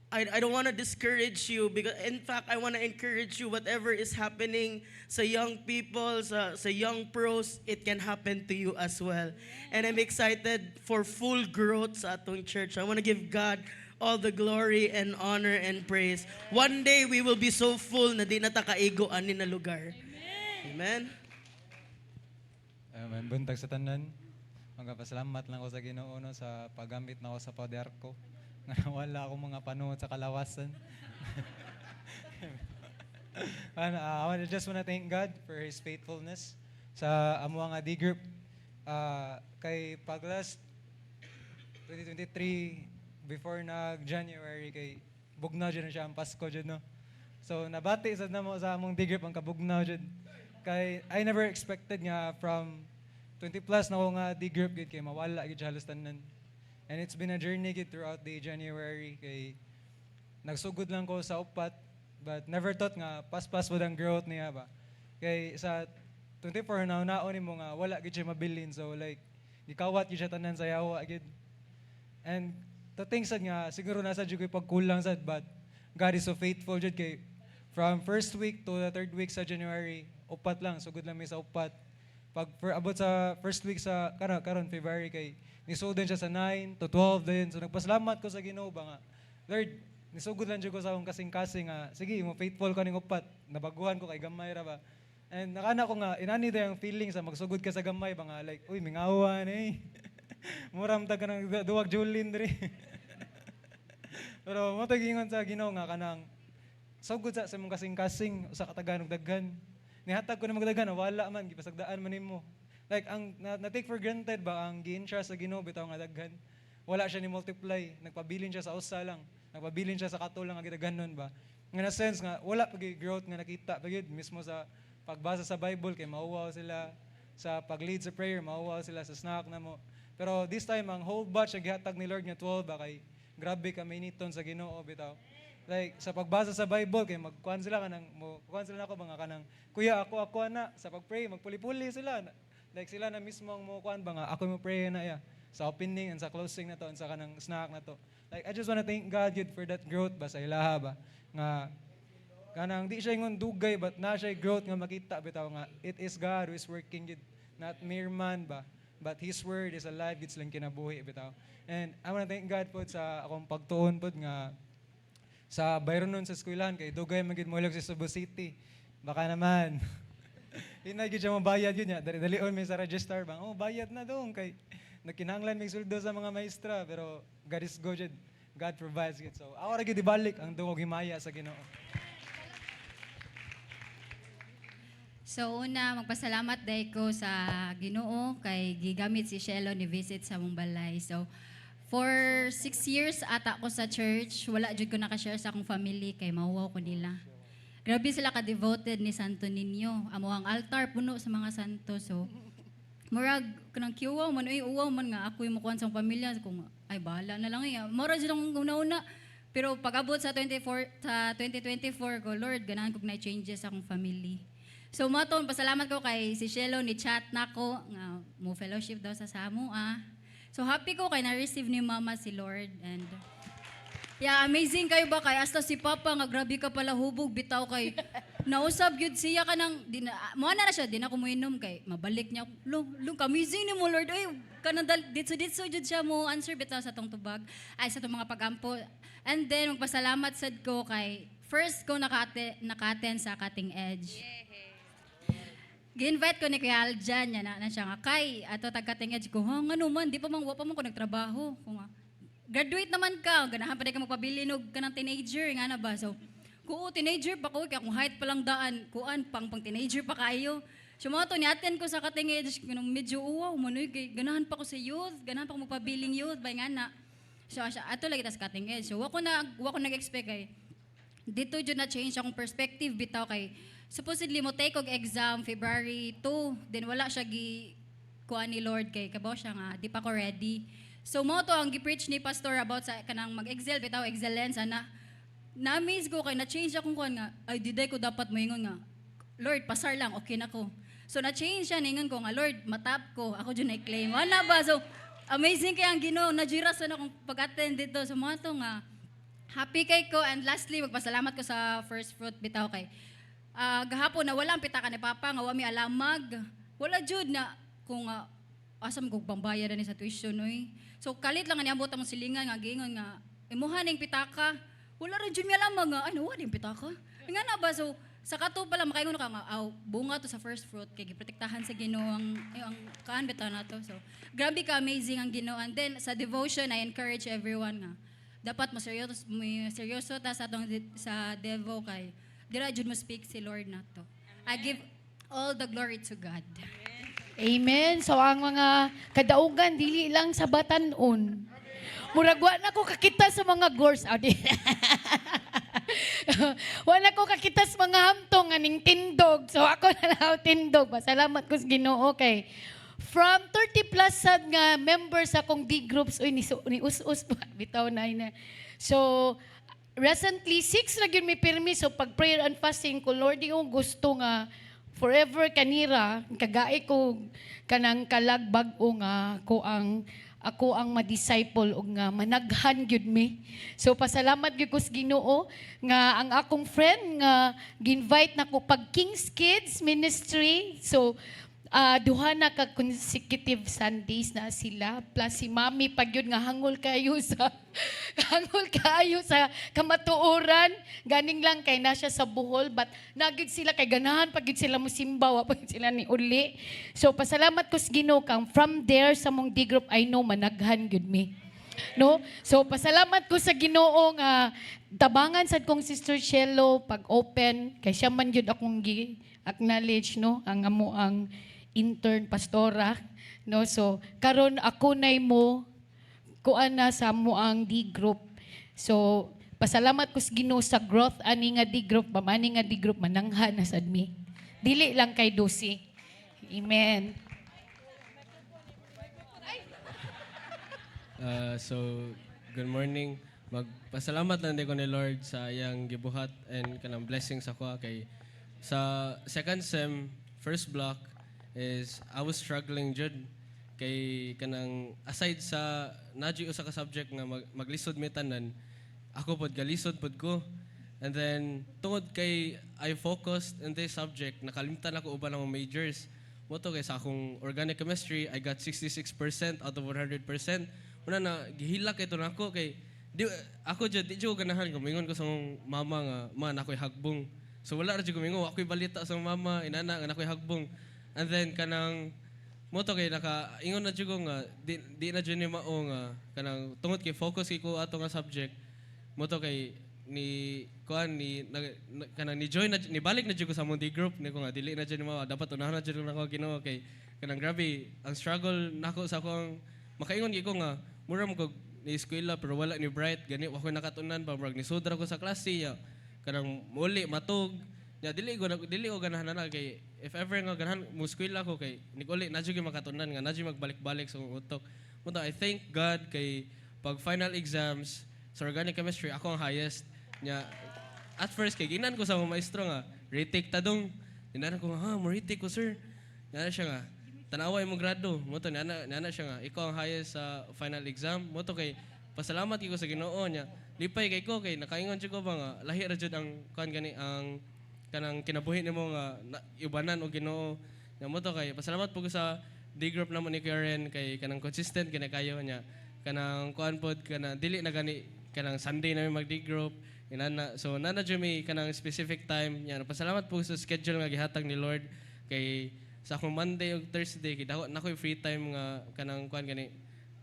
O: I don't want to discourage you because in fact I want to encourage you whatever is happening sa young people, sa young pros, it can happen to you as well. And I'm excited for full growth sa atong church. I want to give God all the glory and honor and praise. One day we will be so full na di na ta kaigo ani na lugar. Amen.
P: Amen. Buntag sa tanan. Magpasalamat lang ako sa Ginoo no, sa paggamit na ako sa poder ko. Wala akong mga panuot sa kalawasan. I just want to thank God for His faithfulness sa amo nga D group. Kay pag last 2023 before nag-January kay bugnaw dyan na siya ang Pasko dyan no. So nabati sad namo sa among D group ang kabugnaw dyan. Kay I never expected nga from 20 plus na ako nga D group gid kay mawala gid halos tanan. And it's been a journey gid throughout the January kay nagsugod lang ko sa upat but never thought nga pas-pas wad ang growth niya ba. Kay sa 24 na naon nimo nga wala gid siya mabilin so like gikawat gid siya tanan sa yawa gid. And to think sad nga siguro nasa jud koy pagkulang sad but God is so faithful jud kay from first week to the third week sa January upat lang sugod lang mi sa upat. Pag abot sa first week sa karon February kay nisugod siya sa 9 to 12 din. So nagpasalamat ko sa Ginoo ba nga, Lord, nisugod lang ko sa akong kasing-kasing nga, sige, mo faithful ka ning upat, nabaguhan ko kay gamay ra ba. And nakana ko nga, inani daw yung feeling sa magsugod ka sa gamay ba nga, like, uy, mingawan eh. Muram ta ka ng duwag Julin diri. Pero mo tagingon sa Ginoo nga kanang sugod sa mong kasing-kasing sa katagan ug daghan. Nihatag ko na magdaghan, wala man gipasagdaan man nimo. Like ang na-take for granted ba ang gi-entrust sa Ginoo bitaw nga daghan. Wala siya ni multiply, nagpabilin siya sa usa lang. Nagpabilin siya sa kato lang nga gidaghanon ba. Nga na sense nga wala pag growth nga nakita pagid mismo sa pagbasa sa Bible kay mauwaw sila sa pag-lead sa prayer, mauwaw sila sa snack na mo. Pero this time ang whole batch ang gihatag ni Lord nga 12 ba kay grabe ka initon sa Ginoo bitaw. Like sa pagbasa sa Bible kay magkuan sila kanang kuan sila nako mga kanang kuya ako ana sa pagpray magpuli-puli sila. Like sila na mismo ang mo kuan ba nga ako mo pray na ya sa opening and sa closing na to and sa kanang snack na to. Like I just want to thank God good for that growth ba sa ilaha ba nga kanang di siya ingon dugay but na siya growth nga makita bitaw nga it is God who is working good, not mere man ba but His word is alive gid silang kinabuhi bitaw. And I want to thank God po sa akong pagtuon pod nga sa bayron nun sa eskwelahan kay dugay magid mo sa Cebu City. Baka naman. Hinay gyud siya mabayad yun niya. Dali-dalion may sa register bang. Oh, bayad na dong kay nakinahanglan may suldo sa mga maestra pero God is good. God provides it. So, ako ra gyud ibalik ang dungog himaya sa Ginoo.
Q: So una, magpasalamat day ko sa Ginoo kay gigamit si Shelo ni visit sa mong balay. So for 6 years ata ko sa church, wala jud ko naka-share sa akong family kay mauwaw ko nila. Grabe sila ka-devoted ni Santo Niño. Amo ang altar puno sa mga santo. So murag kanang kiwaw man uwaw man nga ako yung mukuan sa akong pamilya kung ay bahala na lang murag jud ang una-una. Pero pag-abot sa 2024 ko, Lord, ganahan ko na changes sa akong family. So maton pasalamat ko kay si Shelo ni chat nako nga mo fellowship daw sa Samoa. So happy ko kay na-receive ni Mama si Lord and yeah, amazing kayo ba kay hasta si Papa nga grabe ka pala hubog bitaw kay nausab gyud siya kanang mo na siya di na ko moinom kay mabalik niya lung amazing ni mo Lord ay kanang ditso jud siya mo answer bitaw sa tong tubag ay sa tong mga pagampo. And then magpasalamat sad ko kay first ko naka-attend sa Cutting Edge. Gi-invite ko ni Kuya Aljan, yan na siya nga, kay, ato tagkating edge ko, ano man, di pa man, wapa man ko nagtrabaho. Kung, graduate naman ka, ganahan pa rin ka magpabili ka ng teenager, nga na ba? So, kung teenager pa ko, kaya kung height pa lang daan, kuan, pang teenager pa kayo. So, mga to, ni-attend ko sa Cutting Edge, medyo uwaw, manoy, ganahan pa ko sa youth, ganahan pa ko magpabiling youth, bay nga na. So, ato lagi tas Cutting Edge. So, wako nag-expect kay, dito dyan na change akong perspective, bitaw kay, supposedly mo take og exam February 2, then wala siya kuan ni Lord kay kabaw siya nga di pa ko ready. So mo to ang gi-preach ni pastor about sa kanang mag-excel bitaw excellence ana. Na-amaze ko kay na-change akong kuan nga ay diday ko dapat moingon nga Lord pasar lang okay na ko. So na-change siya ningon ko nga Lord matap ko ako jud na-claim. Ana ba so amazing kay ang Ginoo na-jira sa akong pag-attend dito sa mga to nga happy kay ko and lastly magpasalamat ko sa first fruit bitaw kay gahapon na wala ang pitaka ni Papa, nga wami alamag. Wala jud na kung asam kong pambayad ni sa tuition. Oy. So kalit lang nga niabot ang silingan nga gingon nga imuhan ning pitaka. Wala rin jud mi alamag nga ano wa din pitaka. Nga na ba so sa kato pala makaingon ka nga bunga to sa first fruit kay giprotektahan sa Ginoo ang kaan bitaw nato. So grabe ka amazing ang Ginoo. And then sa devotion I encourage everyone nga dapat mo seryoso ta sa atong sa devo kay dira jud mo speak si Lord nato. I give all the glory to God.
R: Amen. So ang mga kadaugan dili lang sa batanon. Murag wa na ko kakita sa mga gors. Wa na ko kakita sa mga hamtong aning tindog. So ako na lang tindog. Pasalamat ko sa Ginoo kay from 30 plus sad nga members akong D groups ni us-us bitaw na ina. So recently, 6 na yun may pirmi. So, pag prayer and fasting ko, Lord, yung gusto nga, forever kanira, kagai ko, kanang kalagbag o nga, ako ang ma-disciple o nga, managhan yun mi. So, pasalamat yun ko sa Ginoo, nga ang akong friend, nga, ginvite na ko pag King's Kids Ministry. So, duha na ka consecutive Sundays na sila plus si Mami pag yun nga hangol kayo sa kamatuoran ganing lang kay na siya sa Bohol but nagyud sila kay ganahan pag yun sila musimba pag sila ni uli. So pasalamat ko sa Ginoo kang from there sa mong D group I know managhan gyud mi. No? So pasalamat ko sa Ginoo nga tabangan sad kong Sister Shelo pag open kay siya man gyud akong acknowledge no ang amo ang intern pastora no so karon ako nay mo kuan na sa mo ang D group so pasalamat ko sa Ginoo sa growth ani nga D group pamani nga D group mananghan na sad mi dili lang kay dosi amen.
S: So good morning, magpasalamat lang din ko ni Lord sa iyang gibuhat and kanang blessings ako kay sa second sem first block is I was struggling jud kay kanang aside sa nadyo usa ka subject nga maglisod mi tanan ako pod galisod pod ko and then tungod kay I focused in this subject nakalimtan ako uban ang majors mo to kay sa akong organic chemistry I got 66% out of 100%. Una na gihila kay to nako kay ako jud di ko ganahan ko mingon ko sa mama nga man ako'y hagbong So wala ra jud ko mingo, ako'y balita sa mama, inana nga ako'y hagbong. And then kanang mo to kay ingon na jud ko nga di na jud ni mao nga kanang tungod kay focus kay ko ato nga subject. Mo to kay ni kuan kanang ni join na ni balik na jud ko sa Monday group ni ko nga dili na jud ni mao dapat unahan na jud nako Ginoo kay kanang grabe ang struggle nako sa akong makaingon gyud ko nga mura mo ko ni eskwela pero wala ni bright gani wa ko nakatunan ba murag ni sudra ko sa klase ya kanang muli matug ya dili ko ganahan na kay if ever nga ganahan mo eskwela ko kay uli na jud makatunan nga na jud magbalik-balik sa akong utok mo I thank God kay pag final exams sa organic chemistry ako ang highest nya at first kay ginan ko sa mga maestro nga retake ta dong ginan ko ha mo retake ko sir nga siya nga tanaway mo grado mo to nana siya nga ikaw ang highest sa final exam mo to kay pasalamat ko sa Ginoo nya lipay kay ko kay nakaingon jud ko ba nga lahi ra jud ang kan gani ang kanang kinabuhi nimo nga ibanan og Ginoo nya mo to kay pasalamat po ko sa D group namo ni Karen kay kanang consistent kina kayo nya kanang kuan pod kana dili na gani kanang Sunday na mag D group inana so nana jud mi kanang specific time nya pasalamat po sa schedule nga gihatag ni Lord kay sa akong Monday ug Thursday kidako na ko'y free time nga kanang kuan gani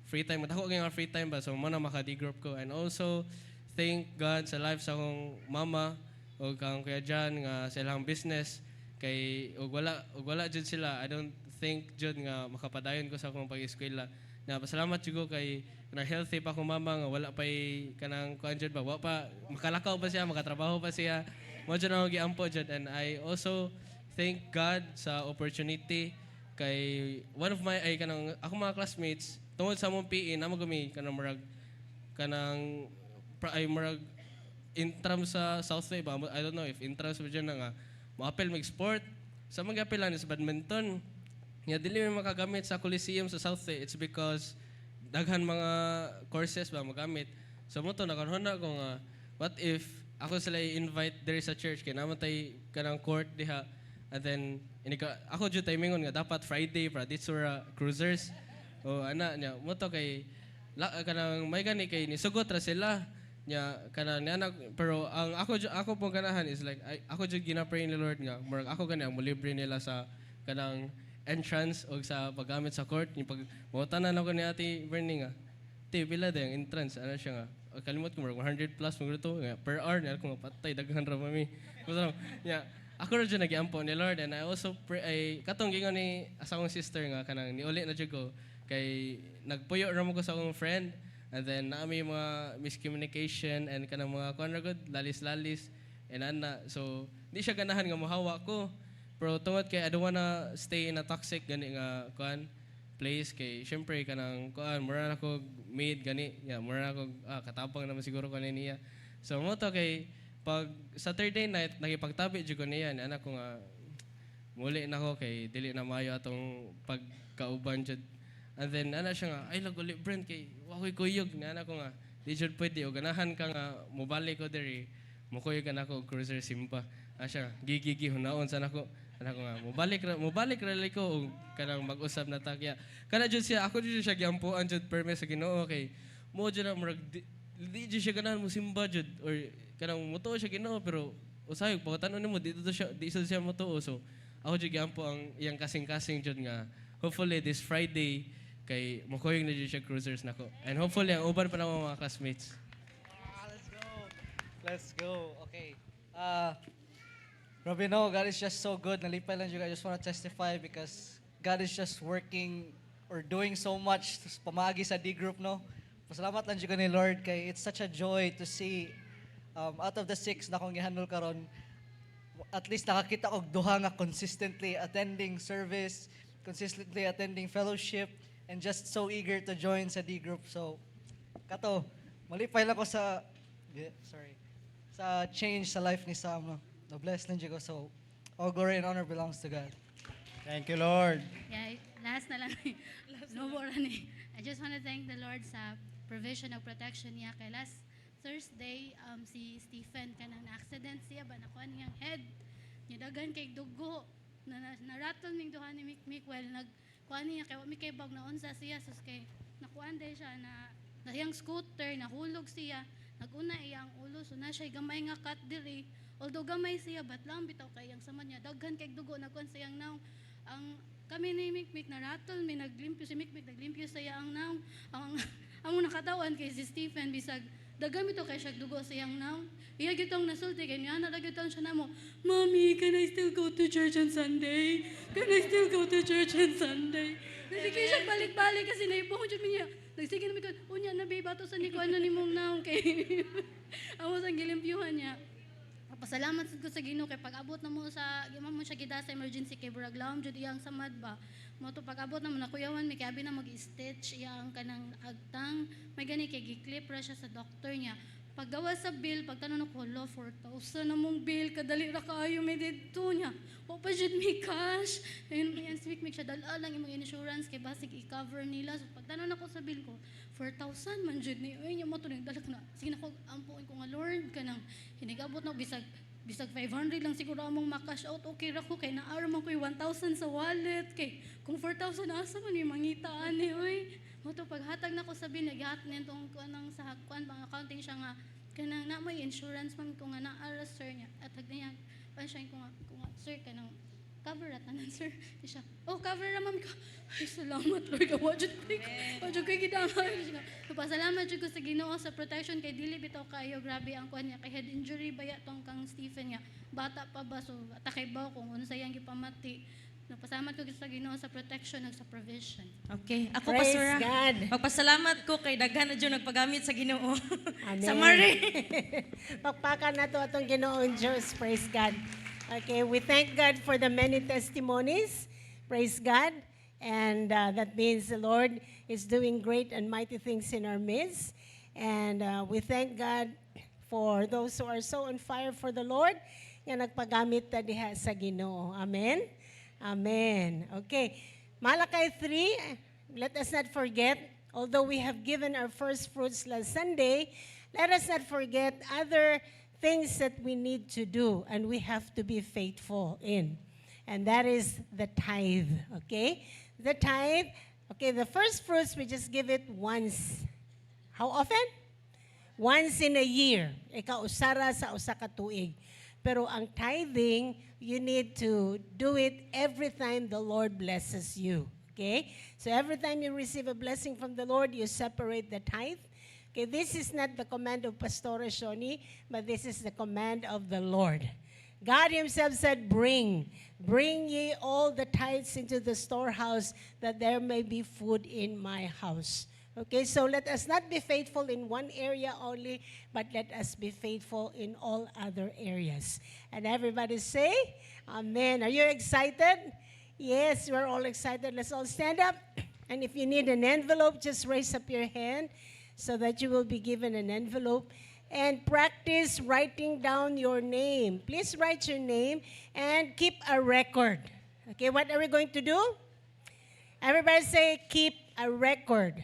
S: free time dako nga free time ba so mo na maka D group ko and also thank God sa life sa akong mama ug kang kuya Jan nga sa ilang business kay ug wala jud sila I don't think jud nga makapadayon ko sa akong pag-eskwela na pasalamat jud ko kay kanang healthy pa akong mama nga wala pay kanang kuan jud ba wa pa makalakaw pa siya makatrabaho pa siya mo jud ako giampo jud and I also thank God sa opportunity kay one of my ay kanang ako mga classmates tungod sa mong PE na magumi kanang murag intram sa Southway ba I don't know if intram sa dyan na nga mo-apel mag-sport sa mag-apel lang is badminton nga dili may makagamit sa Coliseum sa Southway it's because daghan mga courses ba magamit so mo to nakanhona ko nga what if ako sila i-invite there sa church kay naman tay kanang court diha. And then, ako dyan tayo mingon nga, dapat Friday, para dito sa cruisers. O, niya, mo to kay, kanang may gani kay, nisugot ra sila. Niya, kanang, pero ang ako pong ganahan is like, ako dyan ginapray ni Lord nga, murag ako gani, ang mulibre nila sa, kanang, entrance o sa paggamit sa court. Yung pag, mawatanan ako ni Ate Bernie nga, pila yung entrance, siya nga, kalimot ko, murag 100 plus, per hour, niya, ako nga, patay, daghan ra mami. Niya, ako rin dyan nag-iampo ni Lord and I also pray, katong gingon ni asa kong sister nga kanang niuli na dyan ko kay nagpuyo rin ko sa akong friend and then naami mga miscommunication and kanang mga kuan good lalis-lalis and so di siya ganahan nga mohawa ko pero tungod kay I don't wanna stay in a toxic gani nga kuan place kay syempre kanang kuan mura na ko maid gani mura na ko katapang naman siguro ko niya so mo to kay pag Saturday night nakipagtabi jud ko niya anak ko nga muli na ko kay dili na maayo atong pagkauban jud and then siya nga ay laguli Brent kay wa ko'y kuyog na anak ko nga di jud pwede o ganahan ka nga mobalik ko diri mo kuyog na ko cruiser simpa siya gigigi hunaon sa nako anak ko nga mobalik ra ko og kanang mag-usab na takya kana jud siya ako jud siya giampuan jud permis sa Ginoo kay mo jud na murag di jud siya ganahan mo simba jud or kanang mutuo siya Ginoo pero usayog pagtanon nimo di siya mutuo so ako jud giampo ang iyang kasing-kasing jud nga hopefully this Friday kay mokoyong na jud siya cruisers nako and hopefully ang uban pa nako mga classmates.
T: Let's go. Okay. Grabe no, God is just so good. Nalipay lang juga. I just want to testify because God is just working or doing so much pamagi sa D group no. Pasalamat lang juga ni Lord kay it's such a joy to see out of the 6 na kong gihandle karon at least nakakita og duha nga consistently attending service, consistently attending fellowship and just so eager to join sa D group. So kato, malipay lang ko sa change sa life ni Sam no. The blessed lang ko so all glory and honor belongs to God.
D: Thank you Lord.
K: Yeah, last na lang. No more ni. I just want to thank the Lord sa provision of protection niya kay last Thursday si Stephen kanang na-accident siya ba nakuha niyang head niya dagan kay dugo naratol ning duha ni Mikwel nagkuha niya kay wa mi kay bag na unsa siya sus kay nakuan day siya na iyang scooter nahulog siya naguna iyang ulo so na siya gamay nga cut diri although gamay siya, but lang bitaw kay ang sama niya, daghan kay dugo, nagkuhan sayang naong, ang kami ni Mikmik na ratol, may naglimpyo, si Mikmik naglimpyo saya ang naong, ang nakatawan kay si Stephen, bisag, daghan bitaw kay siya dugo sayang naong, iya gitong nasulti, kay niya nalagitong siya na mo, Mommy, can I still go to church on Sunday? Can I still go to church on Sunday? Nagsige siya balik-balik kasi naipong siya niya. Nagsige namin ko, unya na babe, ato sa niko, ano ni mong naong kay, amo sa gilimpyuhan niya. Pasalamat sad ko sa Ginoo kay pag-abot na mo sa gimam mo siya gida sa emergency kay burag lawom jud iyang samad ba. Mo to pag-abot na mo nakuyawan mi kay abi na mag-stitch iyang kanang agtang may gani kay gi-clip ra siya sa doktor niya. Paggawa sa bill, pagtanong ako, lo, 4,000 na mong bill, kadali ra kaayo may dito niya. O pa jud mi cash. Ayun, yan, speak siya, dala lang yung insurance, kay basig i-cover nila. So, pagtanong ako sa bill ko, 4,000 man jud ni. Ayun, yung mo to, nagdala ko na. Sige na ko, ampuin ko nga, Lord, kanang hinigabot na, bisag 500 lang siguro among makash out, okay ra ko, kay naaraw man ko yung 1,000 sa wallet, kay kung 4,000, asa man yung mangitaan ni, oy. Moto paghatag na ko sabi naghat nitong kuan sa kuan bang accounting siya nga kanang na may insurance man ko nga naara sir niya at niya pa siya ko nga sir kanang cover at tanan sir siya oh cover ra ma'am ko ay salamat Lord ka wajud kay gidangan siya pasalamat jud ko sa Ginoo sa protection kay dili bitaw kayo grabe ang kuan niya kay head injury baya tong kang Stephen niya bata pa ba so takay ba kung unsa yang gipamati. Napasalamat ko sa Ginoo sa protection ug sa provision.
F: Okay, ako
A: Praise
F: pastora.
A: God.
F: Magpasalamat ko kay daghan na jud nagpagamit sa Ginoo.
A: Amen.
F: Sa Mari.
A: Pakpakan na to atong Ginoong Diyos. Praise God. Okay, we thank God for the many testimonies. Praise God. And that means the Lord is doing great and mighty things in our midst. And we thank God for those who are so on fire for the Lord nga nagpagamit ta diha sa Ginoo. Amen. Amen. Okay. Malakay 3, let us not forget, although we have given our first fruits last Sunday, let us not forget other things that we need to do and we have to be faithful in. And that is the tithe. Okay? The tithe, okay, the first fruits, we just give it once. How often? Once in a year. Ikaw usara sa usa ka tuig. Pero ang tithing, you need to do it every time the Lord blesses you. Okay? So every time you receive a blessing from the Lord, you separate the tithe. Okay, this is not the command of Pastor Shoni, but this is the command of the Lord. God himself said, bring ye all the tithes into the storehouse, that there may be food in my house. Okay, so let us not be faithful in one area only, but let us be faithful in all other areas. And everybody say, Amen. Are you excited? Yes, we're all excited. Let's all stand up. And if you need an envelope, just raise up your hand so that you will be given an envelope. And practice writing down your name. Please write your name and keep a record. Okay, what are we going to do? Everybody say, keep a record.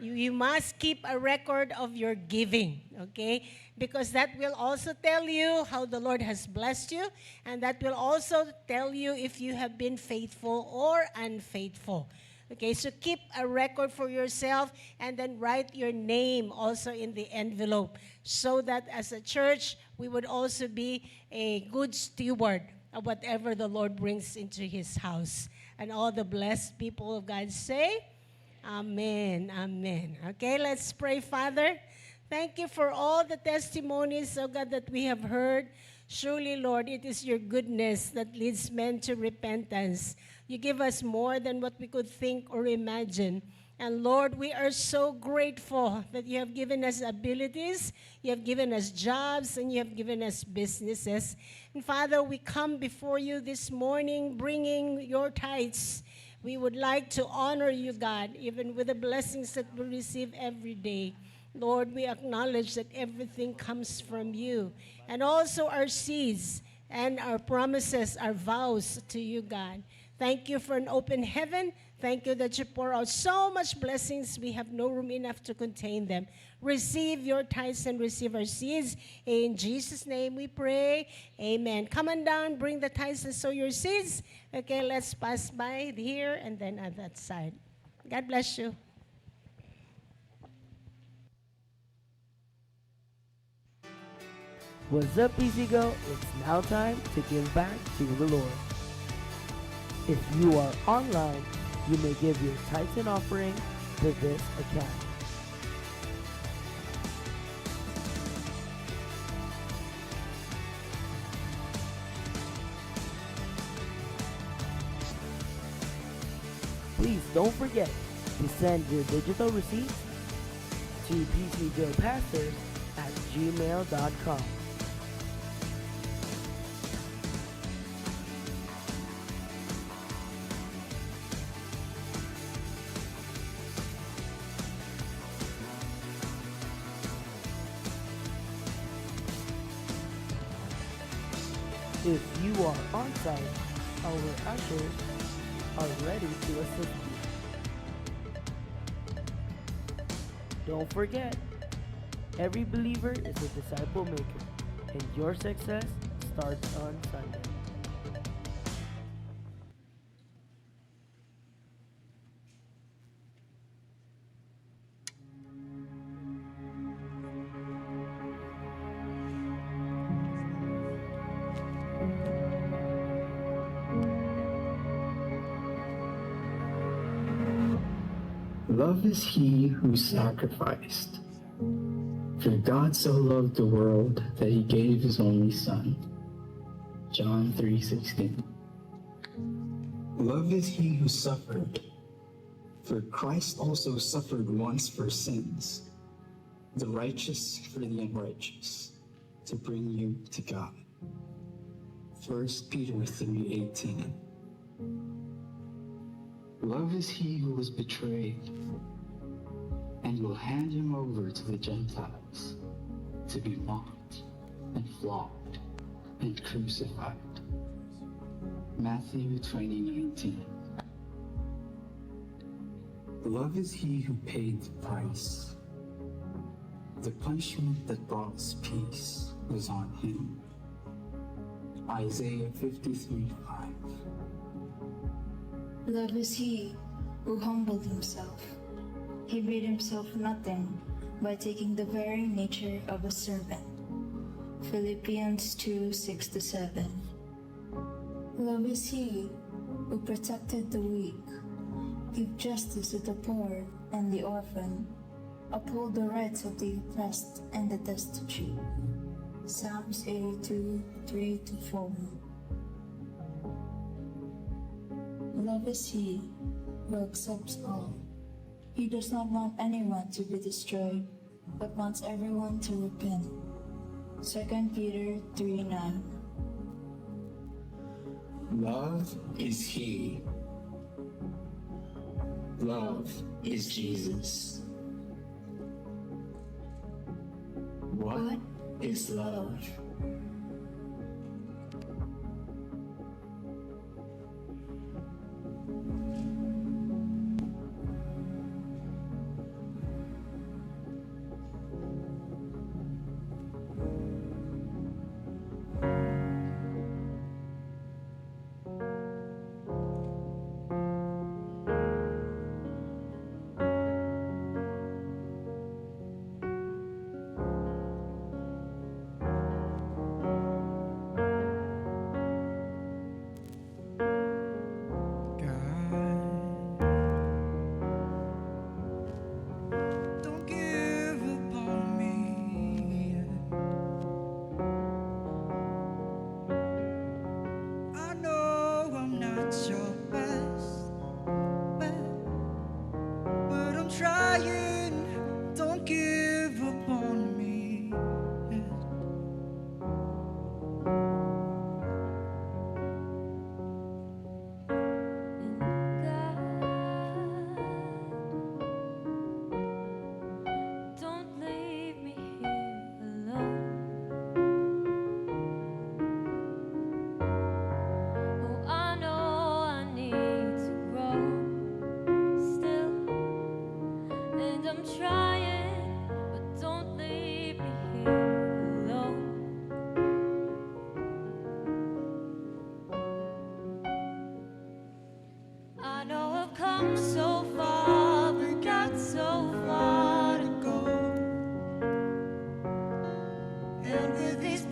A: You must keep a record of your giving, okay? Because that will also tell you how the Lord has blessed you, and that will also tell you if you have been faithful or unfaithful. Okay, so keep a record for yourself and then write your name also in the envelope so that as a church, we would also be a good steward of whatever the Lord brings into His house. And all the blessed people of God say, Amen, amen. Okay, let's pray, Father. Thank you for all the testimonies, oh God, that we have heard. Surely, Lord, it is your goodness that leads men to repentance. You give us more than what we could think or imagine. And Lord, we are so grateful that you have given us abilities, you have given us jobs, and you have given us businesses. And Father, we come before you this morning bringing your tithes. We would like to honor you, God, even with the blessings that we receive every day. Lord, we acknowledge that everything comes from you. And also our seeds and our promises, our vows to you, God. Thank you for an open heaven. Thank you that you pour out so much blessings, we have no room enough to contain them. Receive your tithes and receive our seeds. In Jesus' name we pray. Amen. Come on down, bring the tithes and sow your seeds. Okay, let's pass by here and then on that side. God bless you.
O: What's up, Easy Go? It's now time to give back to the Lord. If you are online, you may give your tithes and offering to this account. Please don't forget to send your digital receipts to pcgopastors@gmail.com. If you are on site, our ushers are ready to assist you. Don't forget, every believer is a disciple maker, and your success starts on Sunday.
U: Love is he who sacrificed. For God so loved the world that he gave his only Son. John 3:16. Love is he who suffered. For Christ also suffered once for sins, the righteous for the unrighteous, to bring you to God. 1 Peter 3:18. Love is he who was betrayed and will hand him over to the Gentiles to be mocked and flogged and crucified. Matthew 20:19. Love is he who paid the price. The punishment that brought us peace was on him. Isaiah 53:5.
V: Love is he who humbled himself. He made himself nothing by taking the very nature of a servant. Philippians 2:6-7. Love is he who protected the weak, gave justice to the poor and the orphan, uphold the rights of the oppressed and the destitute. Psalms 82:3-4. Love is he who accepts all. He does not want anyone to be destroyed, but wants everyone to repent. 2 Peter 3:9.
U: Love is he. Love is Jesus. What is love?
C: Don't give up on me. I know I'm not your best bet, but I'm trying. Don't give up on me.
W: Don't leave me here alone. Oh, I know I need to grow still, and I'm trying, but don't leave me here alone. I know I've come so far, but got so far to go. And with these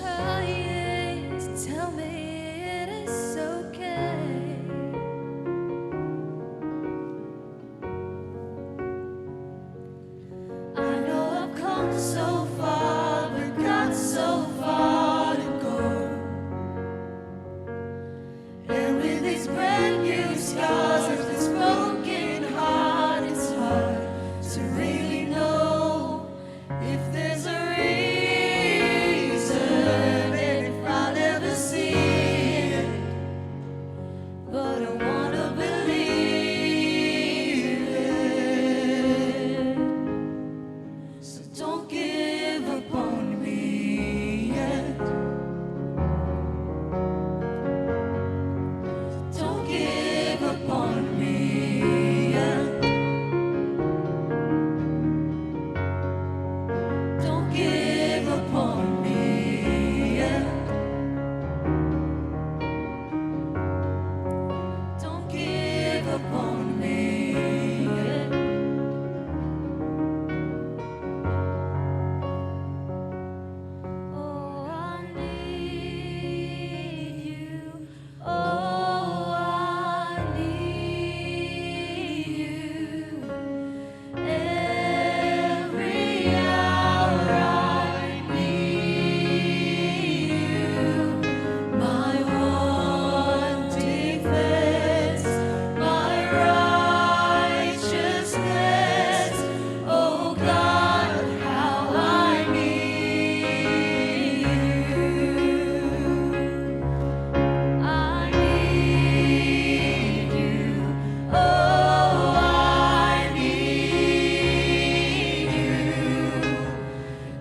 W: trying to tell me it is okay. I know I've come so far, but got so far to go. And with these brand new scars and this broken heart, it's hard to really know if there's a reason and if I'll ever see it. But I wanna believe it. So don't give up on me yet. Don't give up on me yet. Don't give up on me yet. Don't give up on me yet. Oh, I need you. Oh, I need you. Every hour I need you. My one defense, my righteousness. Oh God, how I need you. I need you. Oh, I need you.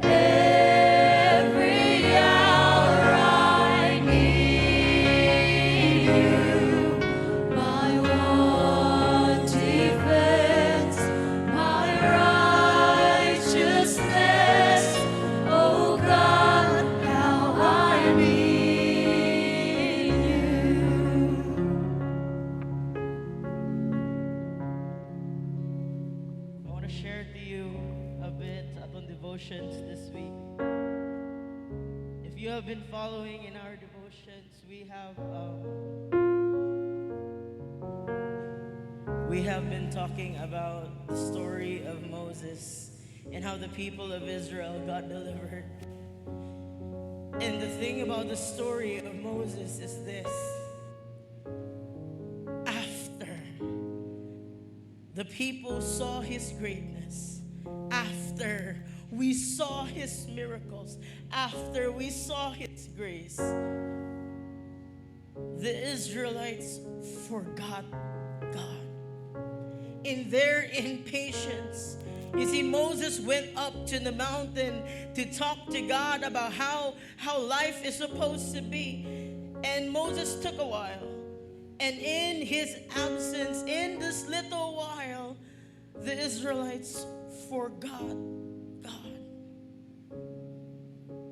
W: Every hour I need you. My one defense, my righteousness. Oh God, how I need you.
O: I want to share to you a bit about devotions this week. If you have been following in our devotions, we have been talking about the story of Moses and how the people of Israel got delivered. And the thing about the story of Moses is this. After the people saw his greatness, after we saw his miracles, after we saw his grace, the Israelites forgot God. In their impatience, you see, Moses went up to the mountain to talk to God about how life is supposed to be. And Moses took a while. And in his absence, in this little while, the Israelites forgot God.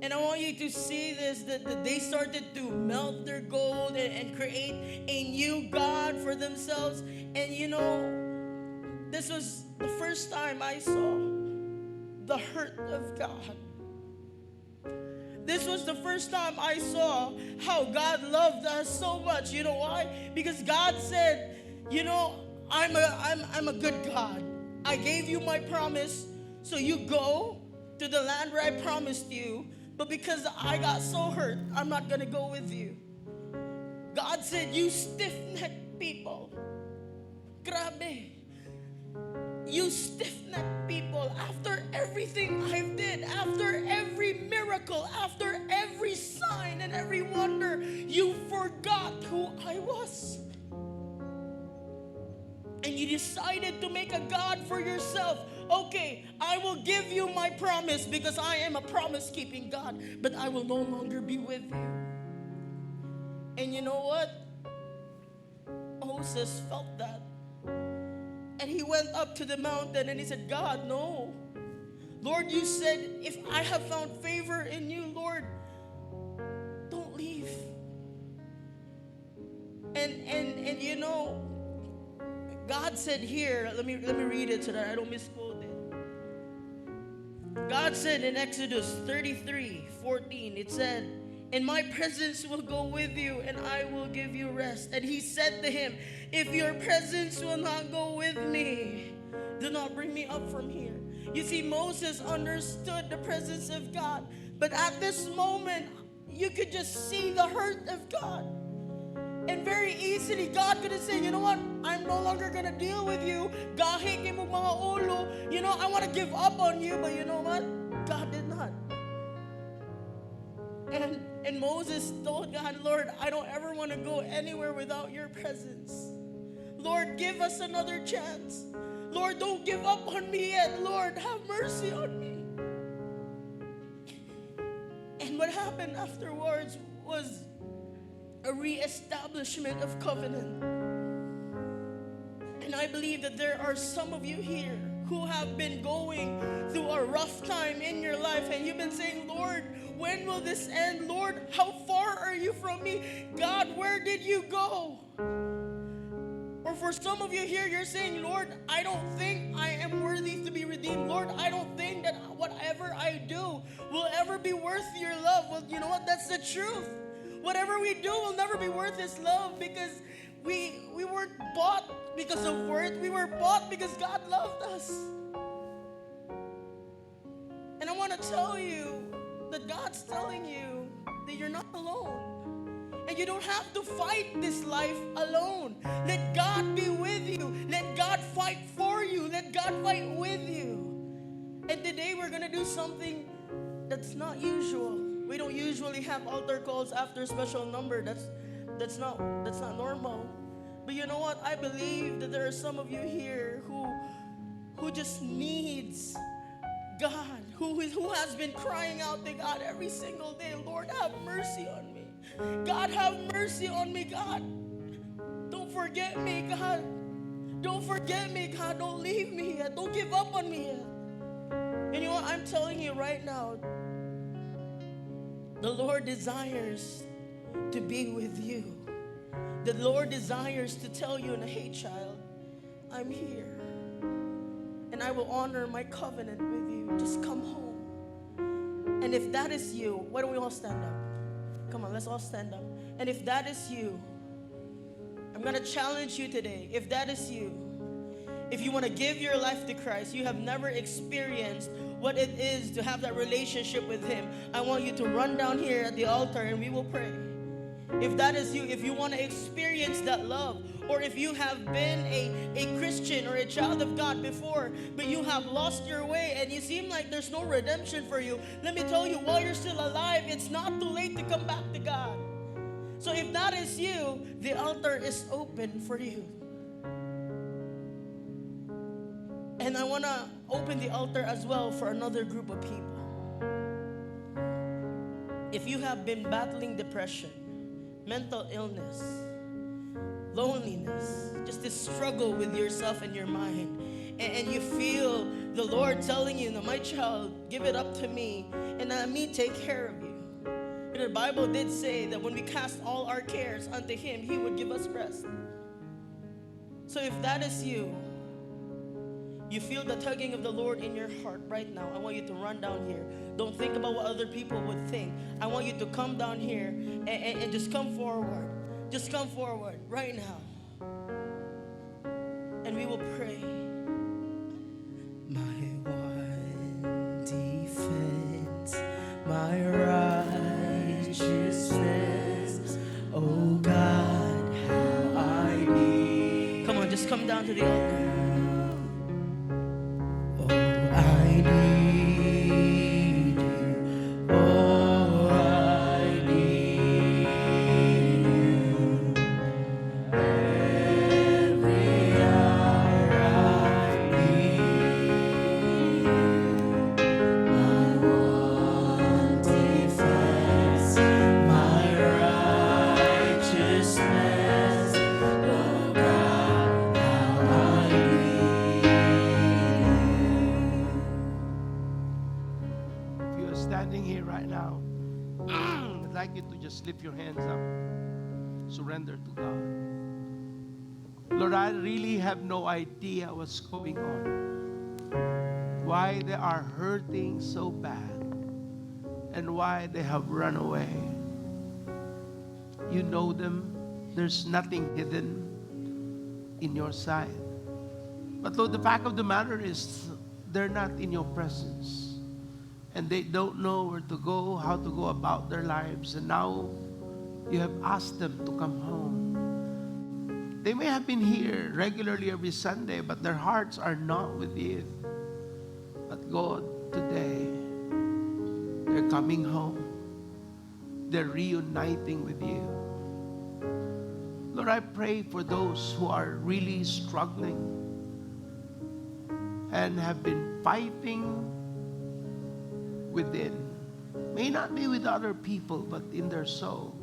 O: And I want you to see this, that they started to melt their gold and create a new God for themselves. And you know, this was the first time I saw the hurt of God. This was the first time I saw how God loved us so much. You know why? Because God said, you know, I'm a good God. I gave you my promise, so you go to the land where I promised you. But because I got so hurt, I'm not going to go with you. God said, you stiff-necked people. Grabe. You stiff-necked people, after everything I did, after every miracle, after every sign and every wonder, you forgot who I was. And you decided to make a God for yourself. Okay, I will give you my promise because I am a promise-keeping God, but I will no longer be with you. And you know what? Moses felt that. And he went up to the mountain and he said, God, no. Lord, you said, if I have found favor in you, Lord, don't leave. And you know, God said here, let me read it so that I don't misquote it. God said in Exodus 33:14, it said, And my presence will go with you, and I will give you rest. And he said to him, if your presence will not go with me, do not bring me up from here. You see, Moses understood the presence of God. But at this moment, you could just see the hurt of God. And very easily, God could have said, you know what? I'm no longer going to deal with you. Gahikin mo mga ulo. You know, I want to give up on you. But you know what? God did not. And Moses told God, Lord, I don't ever want to go anywhere without your presence. Lord, give us another chance. Lord, don't give up on me yet. Lord, have mercy on me. And what happened afterwards was a reestablishment of covenant. And I believe that there are some of you here who have been going through a rough time in your life, and you've been saying, Lord, when will this end? Lord, how far are you from me? God, where did you go? Or for some of you here, you're saying, Lord, I don't think I am worthy to be redeemed. Lord, I don't think that whatever I do will ever be worth your love. Well, you know what? That's the truth. Whatever we do will never be worth His love, because we weren't bought because of worth. We were bought because God loved us. And I want to tell you that God's telling you that you're not alone. And you don't have to fight this life alone. Let God be with you. Let God fight for you. Let God fight with you. And today we're going to do something that's not usual. We don't usually have altar calls after special number. That's not normal. But you know what? I believe that there are some of you here who just needs God, who has been crying out to God every single day, Lord, have mercy on me. God, have mercy on me, God. Don't forget me, God. Don't forget me, God. Don't leave me yet. Don't give up on me yet. And you know what? I'm telling you right now, the Lord desires to be with you. The Lord desires to tell you, hey, child, I'm here. And I will honor my covenant with you. Just come home. And if that is you, why don't we all stand up? Come on, let's all stand up. And if that is you, I'm going to challenge you today. If that is you, if you want to give your life to Christ, you have never experienced what it is to have that relationship with Him, I want you to run down here at the altar and we will pray. If that is you, if you want to experience that love, or if you have been a Christian or a child of God before, but you have lost your way and you seem like there's no redemption for you, let me tell you, while you're still alive, it's not too late to come back to God. So if that is you, the altar is open for you. And I want to open the altar as well for another group of people. If you have been battling depression, mental illness, loneliness, just this struggle with yourself and your mind, and you feel the Lord telling you, my child, give it up to me, and let me take care of you. The Bible did say that when we cast all our cares unto Him, He would give us rest. So if that is you, you feel the tugging of the Lord in your heart right now, I want you to run down here. Don't think about what other people would think. I want you to come down here and just come forward. Just come forward right now. And we will pray. My one defense, my righteousness, oh God, how I need. Come on, just come down to the altar. I need you. Oh, I need you. Every hour I need you. My one defense, my righteousness. Oh God, how I need you.
B: If you are standing here right now, I'd like you to just lift your hands up. Surrender to God. Lord, I really have no idea what's going on. Why they are hurting so bad. And why they have run away. You know them. There's nothing hidden in your sight. But Lord, the fact of the matter is they're not in your presence. And they don't know where to go, how to go about their lives. And now you have asked them to come home. They may have been here regularly every Sunday, but their hearts are not with you. But God, today, they're coming home. They're reuniting with you. Lord, I pray for those who are really struggling and have been fighting within. May not be with other people, but in their soul.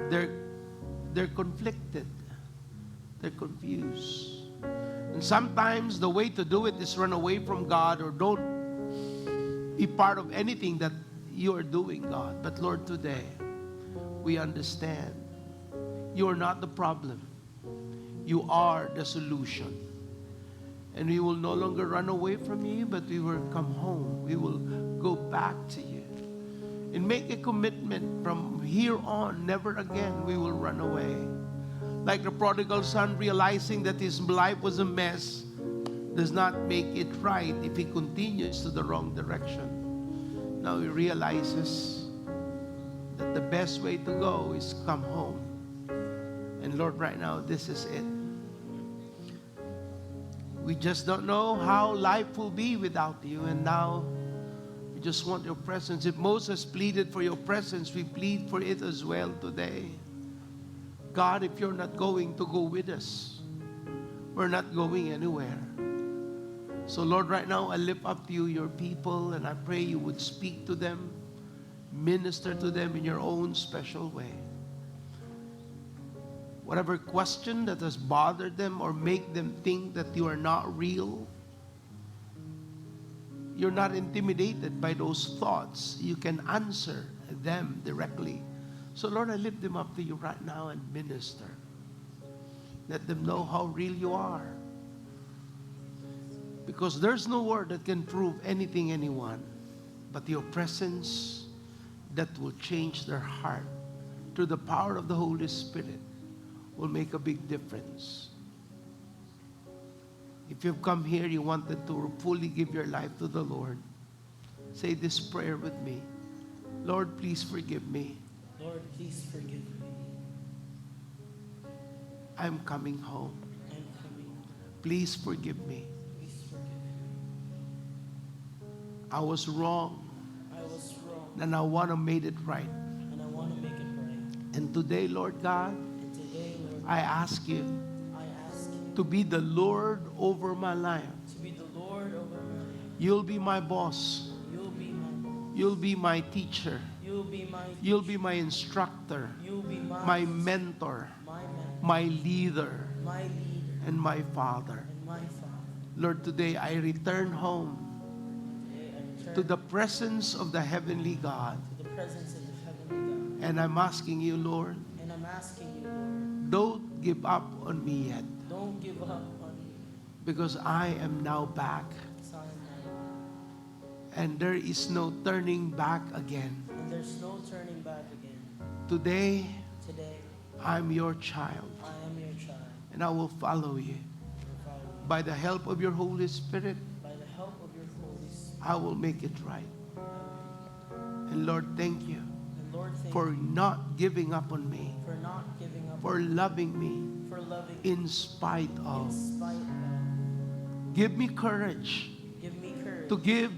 B: They're conflicted. They're confused. And sometimes the way to do it is run away from God or don't be part of anything that you are doing, God. But Lord, today, we understand you are not the problem. You are the solution. And we will no longer run away from you, but we will come home. We will go back to you. And make a commitment from here on, never again we will run away. Like the prodigal son realizing that his life was a mess does not make it right if he continues to the wrong direction. Now he realizes that the best way to go is come home. And Lord, right now, this is it. We just don't know how life will be without you. And now we just want your presence. If Moses pleaded for your presence, we plead for it as well today. God, if you're not going to go with us, we're not going anywhere. So Lord, right now, I lift up to you your people, and I pray you would speak to them, minister to them in your own special way. Whatever question that has bothered them or make them think that you are not real, you're not intimidated by those thoughts. You can answer them directly. So Lord, I lift them up to you right now and minister. Let them know how real you are. Because there's no word that can prove anything anyone but your presence that will change their heart through the power of the Holy Spirit will make a big difference. If you've come here, you wanted to fully give your life to the Lord, say this prayer with me. Lord, please forgive me.
O: Lord, please forgive me.
B: I'm coming home.
O: I'm coming.
B: Please forgive me.
O: Please forgive me.
B: I was wrong.
O: I was wrong.
B: And I want to make it right.
O: And I want to make it right.
B: And today, Lord God,
O: And today, Lord,
B: I ask you
O: I ask you
B: to be the Lord over my life.
O: to be the Lord over my life.
B: You'll be my boss.
O: You'll be my boss.
B: You'll be my teacher.
O: You'll be my
B: You'll be my instructor,
O: You'll be
B: my mentor,
O: my mentor,
B: my leader,
O: my leader,
B: and my father.
O: and my father.
B: Lord, today I return home
O: Today I return
B: to the presence of the heavenly God.
O: to the presence of the heavenly God.
B: And I'm asking you, Lord,
O: And I'm asking you, Lord,
B: don't give up on me yet,
O: don't give up on me.
B: because I am now back.
O: So I am now.
B: And there is no turning back again.
O: And there's no turning back again.
B: Today,
O: Today,
B: I'm your child,
O: I am your child.
B: and I will follow you.
O: And follow you.
B: By the help of your Holy Spirit,
O: By the help of your Holy Spirit,
B: I will make it right.
O: I will.
B: And Lord, thank you
O: And Lord, thank
B: for
O: you
B: not giving up on me,
O: for not giving up,
B: for loving me
O: for loving
B: in spite
O: in
B: of.
O: spite of.
B: Give me courage
O: Give me courage
B: to give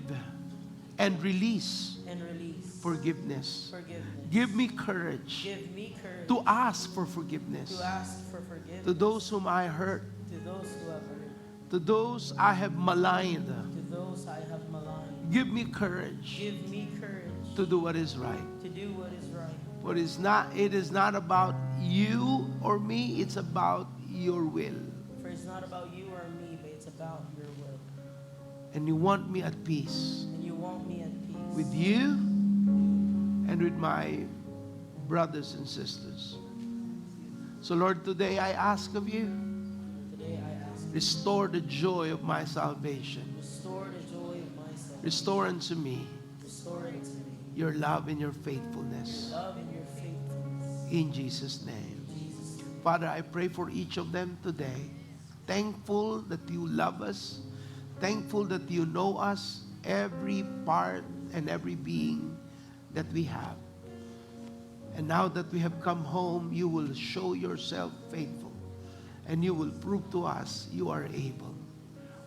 B: and release
O: and release
B: forgiveness.
O: forgiveness.
B: Give me courage
O: Give me courage
B: to ask for forgiveness
O: to ask for forgiveness
B: to those whom I hurt,
O: to those who have hurt,
B: to those I have maligned.
O: to those I have maligned.
B: Give me courage
O: Give me courage
B: to do what is right.
O: to do what is right.
B: For it is not about you or me, it's about your will.
O: For it's not about you or me, but it's about your will.
B: And you want me at peace
O: And you want me at peace
B: with you and with my brothers and sisters. So Lord, today I ask of you,
O: Today I ask you,
B: restore the joy of my salvation.
O: restore the joy of my salvation.
B: Restore unto me
O: Restore it to me.
B: your love and your faithfulness.
O: Love and your faithfulness.
B: In Jesus' name. Father, I pray for each of them today. Thankful that you love us. Thankful that you know us, every part and every being that we have. And now that we have come home, you will show yourself faithful. And you will prove to us you are able.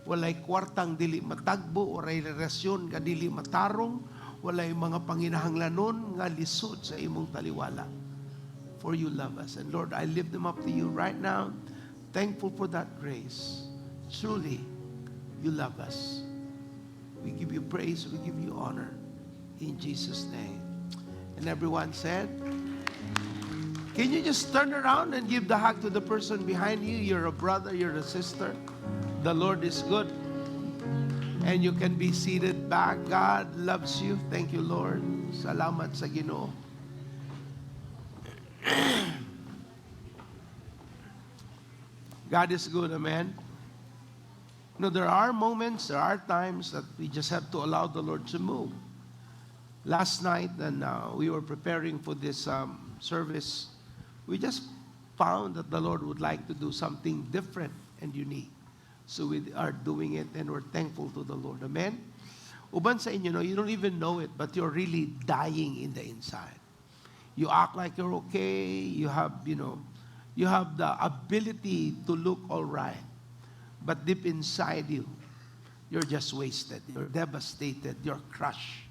B: Walay kwartang dili matagbo, walay relasyon nga dili matarong, walay mga panginahanglanon nga lisod sa imong taliwala. For you love us. And Lord, I lift them up to you right now, thankful for that grace. Truly, you love us. We give you praise, we give you honor. In Jesus' name. And everyone said, can you just turn around and give the hug to the person behind you? You're a brother, you're a sister. The Lord is good. And you can be seated back. God loves you. Thank you, Lord. Salamat sa Ginoo. God is good, amen. You know, there are moments, there are times that we just have to allow the Lord to move. Last night, and we were preparing for this service, we just found that the Lord would like to do something different and unique. So we are doing it, and we're thankful to the Lord. Amen? Uban sa inyo, no, you don't even know it, but you're really dying in the inside. You act like you're okay. You have, you have the ability to look all right. But deep inside you, you're just wasted. You're devastated. You're crushed.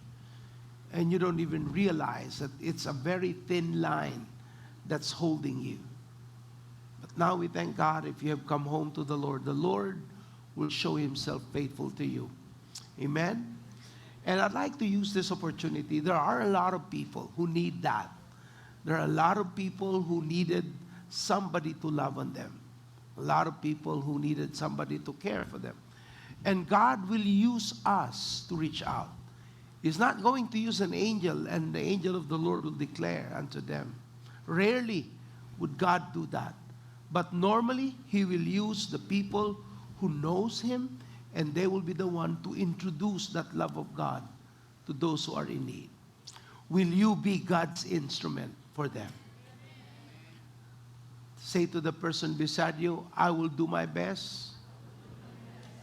B: And you don't even realize that it's a very thin line that's holding you. But now we thank God if you have come home to the Lord will show himself faithful to you. Amen? And I'd like to use this opportunity. There are a lot of people who need that. There are a lot of people who needed somebody to love on them. A lot of people who needed somebody to care for them. And God will use us to reach out. He's not going to use an angel, and the angel of the Lord will declare unto them. Rarely would God do that. But normally, he will use the people who knows him, and they will be the one to introduce that love of God to those who are in need. Will you be God's instrument for them? Say to the person beside you, I will do my best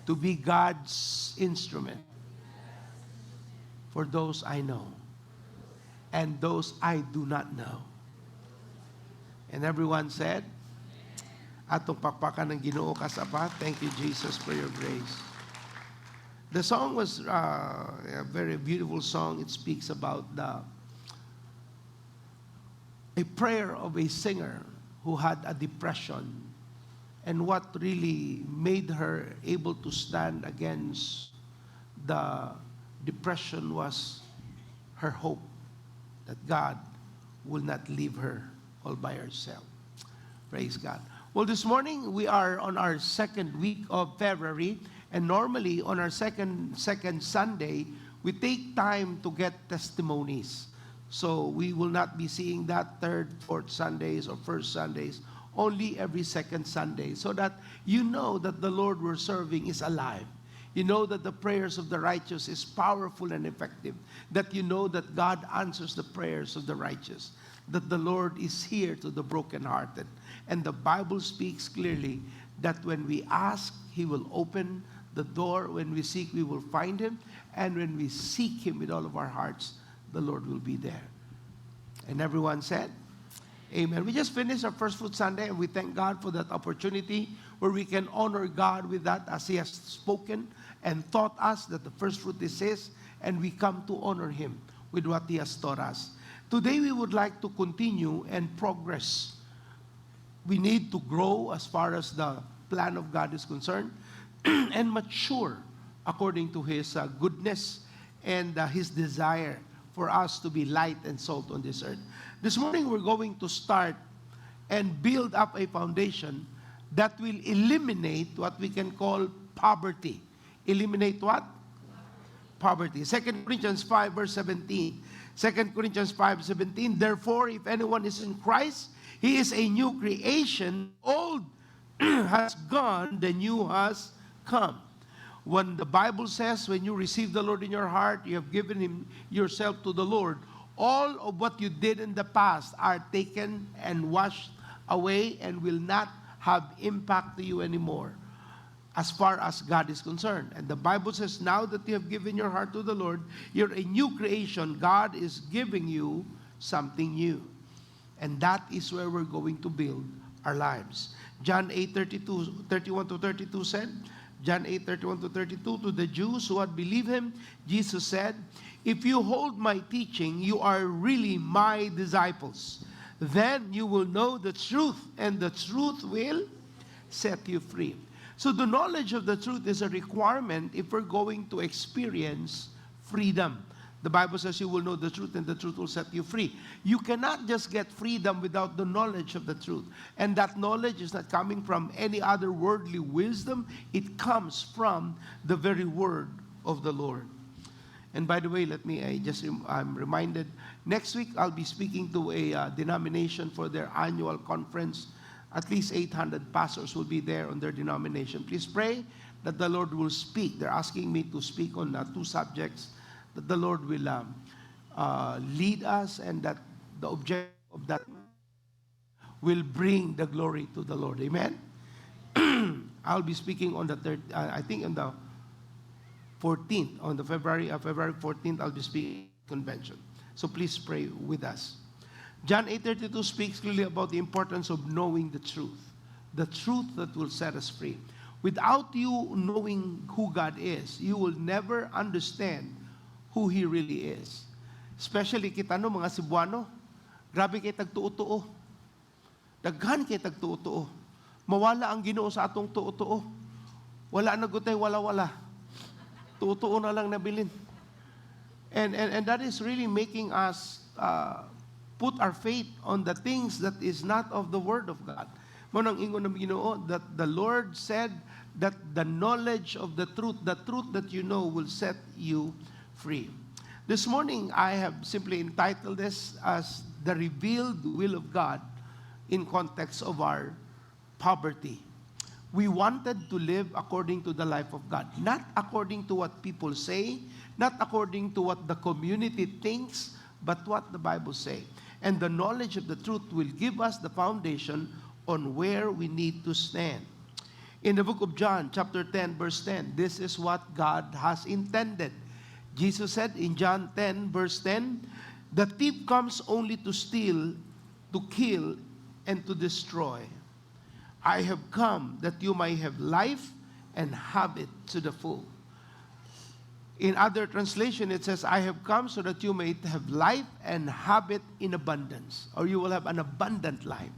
B: to be God's instrument for those I know and those I do not know. And everyone said, atong pakpakan ng Ginoo kasapa. Thank you, Jesus, for your grace. The song was a very beautiful song. It speaks about a prayer of a singer who had a depression, and what really made her able to stand against the depression was her hope that God will not leave her all by herself. Praise God. Well, this morning we are on our second week of February, and normally on our second Sunday, we take time to get testimonies. So we will not be seeing that third, fourth Sundays or first Sundays, only every second Sunday, so that you know that the Lord we're serving is alive. You know that the prayers of the righteous is powerful and effective. That you know that God answers the prayers of the righteous. That the Lord is here to the brokenhearted. And the Bible speaks clearly that when we ask, he will open the door. When we seek, we will find him. And when we seek him with all of our hearts, the Lord will be there. And everyone said, amen. We just finished our First Fruit Sunday, and we thank God for that opportunity where we can honor God with that as he has spoken and taught us that the first fruit is his, and we come to honor him with what he has taught us. Today we would like to continue and progress. We need to grow as far as the plan of God is concerned and mature according to his goodness and his desire for us to be light and salt on this earth. This morning we're going to start and build up a foundation that will eliminate what we can call poverty. Eliminate what? Poverty. 2 Corinthians 5 verse 17. 2 Corinthians 5:17. Therefore, if anyone is in Christ, he is a new creation. Old has gone, the new has come. When the Bible says, when you receive the Lord in your heart, you have given him yourself to the Lord, all of what you did in the past are taken and washed away and will not have impact to you anymore as far as God is concerned. And the Bible says, now that you have given your heart to the Lord, you're a new creation. God is giving you something new. And that is where we're going to build our lives. John 8:31-32 said, John 8:31-32, to the Jews who had believed him, Jesus said, if you hold my teaching, you are really my disciples. Then you will know the truth, and the truth will set you free. So the knowledge of the truth is a requirement if we're going to experience freedom. The Bible says you will know the truth and the truth will set you free. You cannot just get freedom without the knowledge of the truth. And that knowledge is not coming from any other worldly wisdom. It comes from the very word of the Lord. And by the way, I'm reminded, next week I'll be speaking to a denomination for their annual conference. At least 800 pastors will be there on their denomination. Please pray that the Lord will speak. They're asking me to speak on 2 subjects, that the Lord will lead us, and that the objective of that will bring the glory to the Lord. Amen? I'll be speaking on the I think on the 14th, on the February 14th, I'll be speaking convention. So please pray with us. John 8:32 speaks clearly about the importance of knowing the truth that will set us free. Without you knowing who God is, you will never understand who He really is. Especially kita no, mga Cebuano, grabe kay tagtuo-tuo. Daghan kay tagtuo-tuo. Mawala ang Ginoo sa atong tuo-tuo. Wala na gutay, wala-wala. Tuo-tuo na lang nabilin. And that is really making us put our faith on the things that is not of the Word of God. Manang ingon ng Ginoo that the Lord said that the knowledge of the truth that you know will set you free. This morning, I have simply entitled this as the revealed will of God in context of our poverty. We wanted to live according to the life of God, not according to what people say, not according to what the community thinks, but what the Bible says. And the knowledge of the truth will give us the foundation on where we need to stand. In the book of John, chapter 10, verse 10, this is what God has intended. Jesus said in John 10, verse 10, the thief comes only to steal, to kill, and to destroy. I have come that you might have life and have it to the full. In other translation, it says, I have come so that you may have life and have it in abundance, or you will have an abundant life.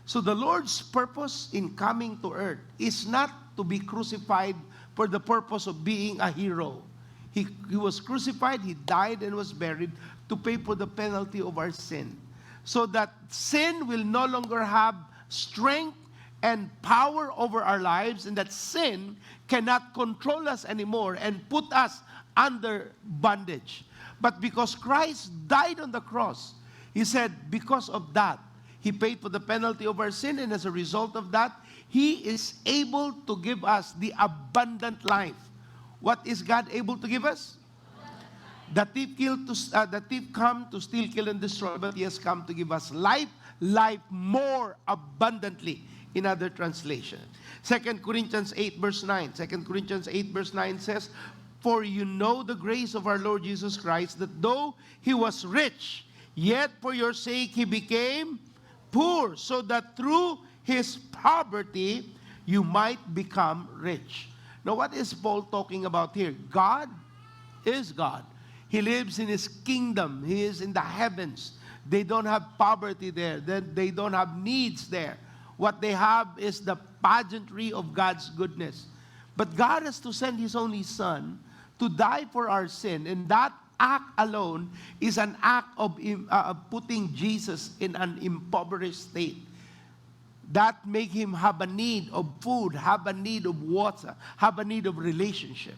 B: So the Lord's purpose in coming to earth is not to be crucified for the purpose of being a hero. He was crucified, He died and was buried to pay for the penalty of our sin. So that sin will no longer have strength and power over our lives, and that sin cannot control us anymore and put us under bondage. But because Christ died on the cross, He said, because of that, He paid for the penalty of our sin, and as a result of that, He is able to give us the abundant life. What is God able to give us? The thief come to steal, kill, and destroy, but He has come to give us life, life more abundantly. In other translation, 2 Corinthians 8 verse 9. 2 Corinthians 8 verse 9 says, for you know the grace of our Lord Jesus Christ, that though He was rich, yet for your sake He became poor, so that through His poverty you might become rich. Now, what is Paul talking about here? God is God. He lives in His kingdom. He is in the heavens. They don't have poverty there. They don't have needs there. What they have is the pageantry of God's goodness. But God has to send His only Son to die for our sin. And that act alone is an act of putting Jesus in an impoverished state. That make Him have a need of food, have a need of water, have a need of relationship.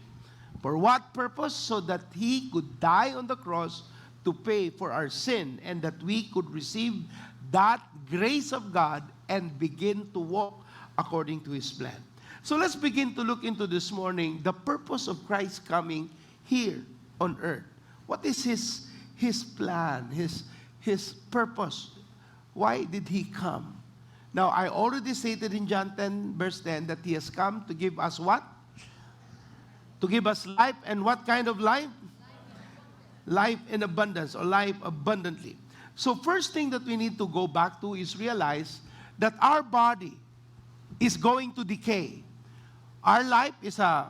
B: For what purpose? So that He could die on the cross to pay for our sin, and that we could receive that grace of God and begin to walk according to His plan. So let's begin to look into this morning the purpose of Christ coming here on earth. What is His plan, His purpose. Why did He come? Now, I already stated in John 10, verse 10, that He has come to give us what? To give us life, and what kind of life? Life in abundance, or life abundantly. So first thing that we need to go back to is realize that our body is going to decay. Our life is a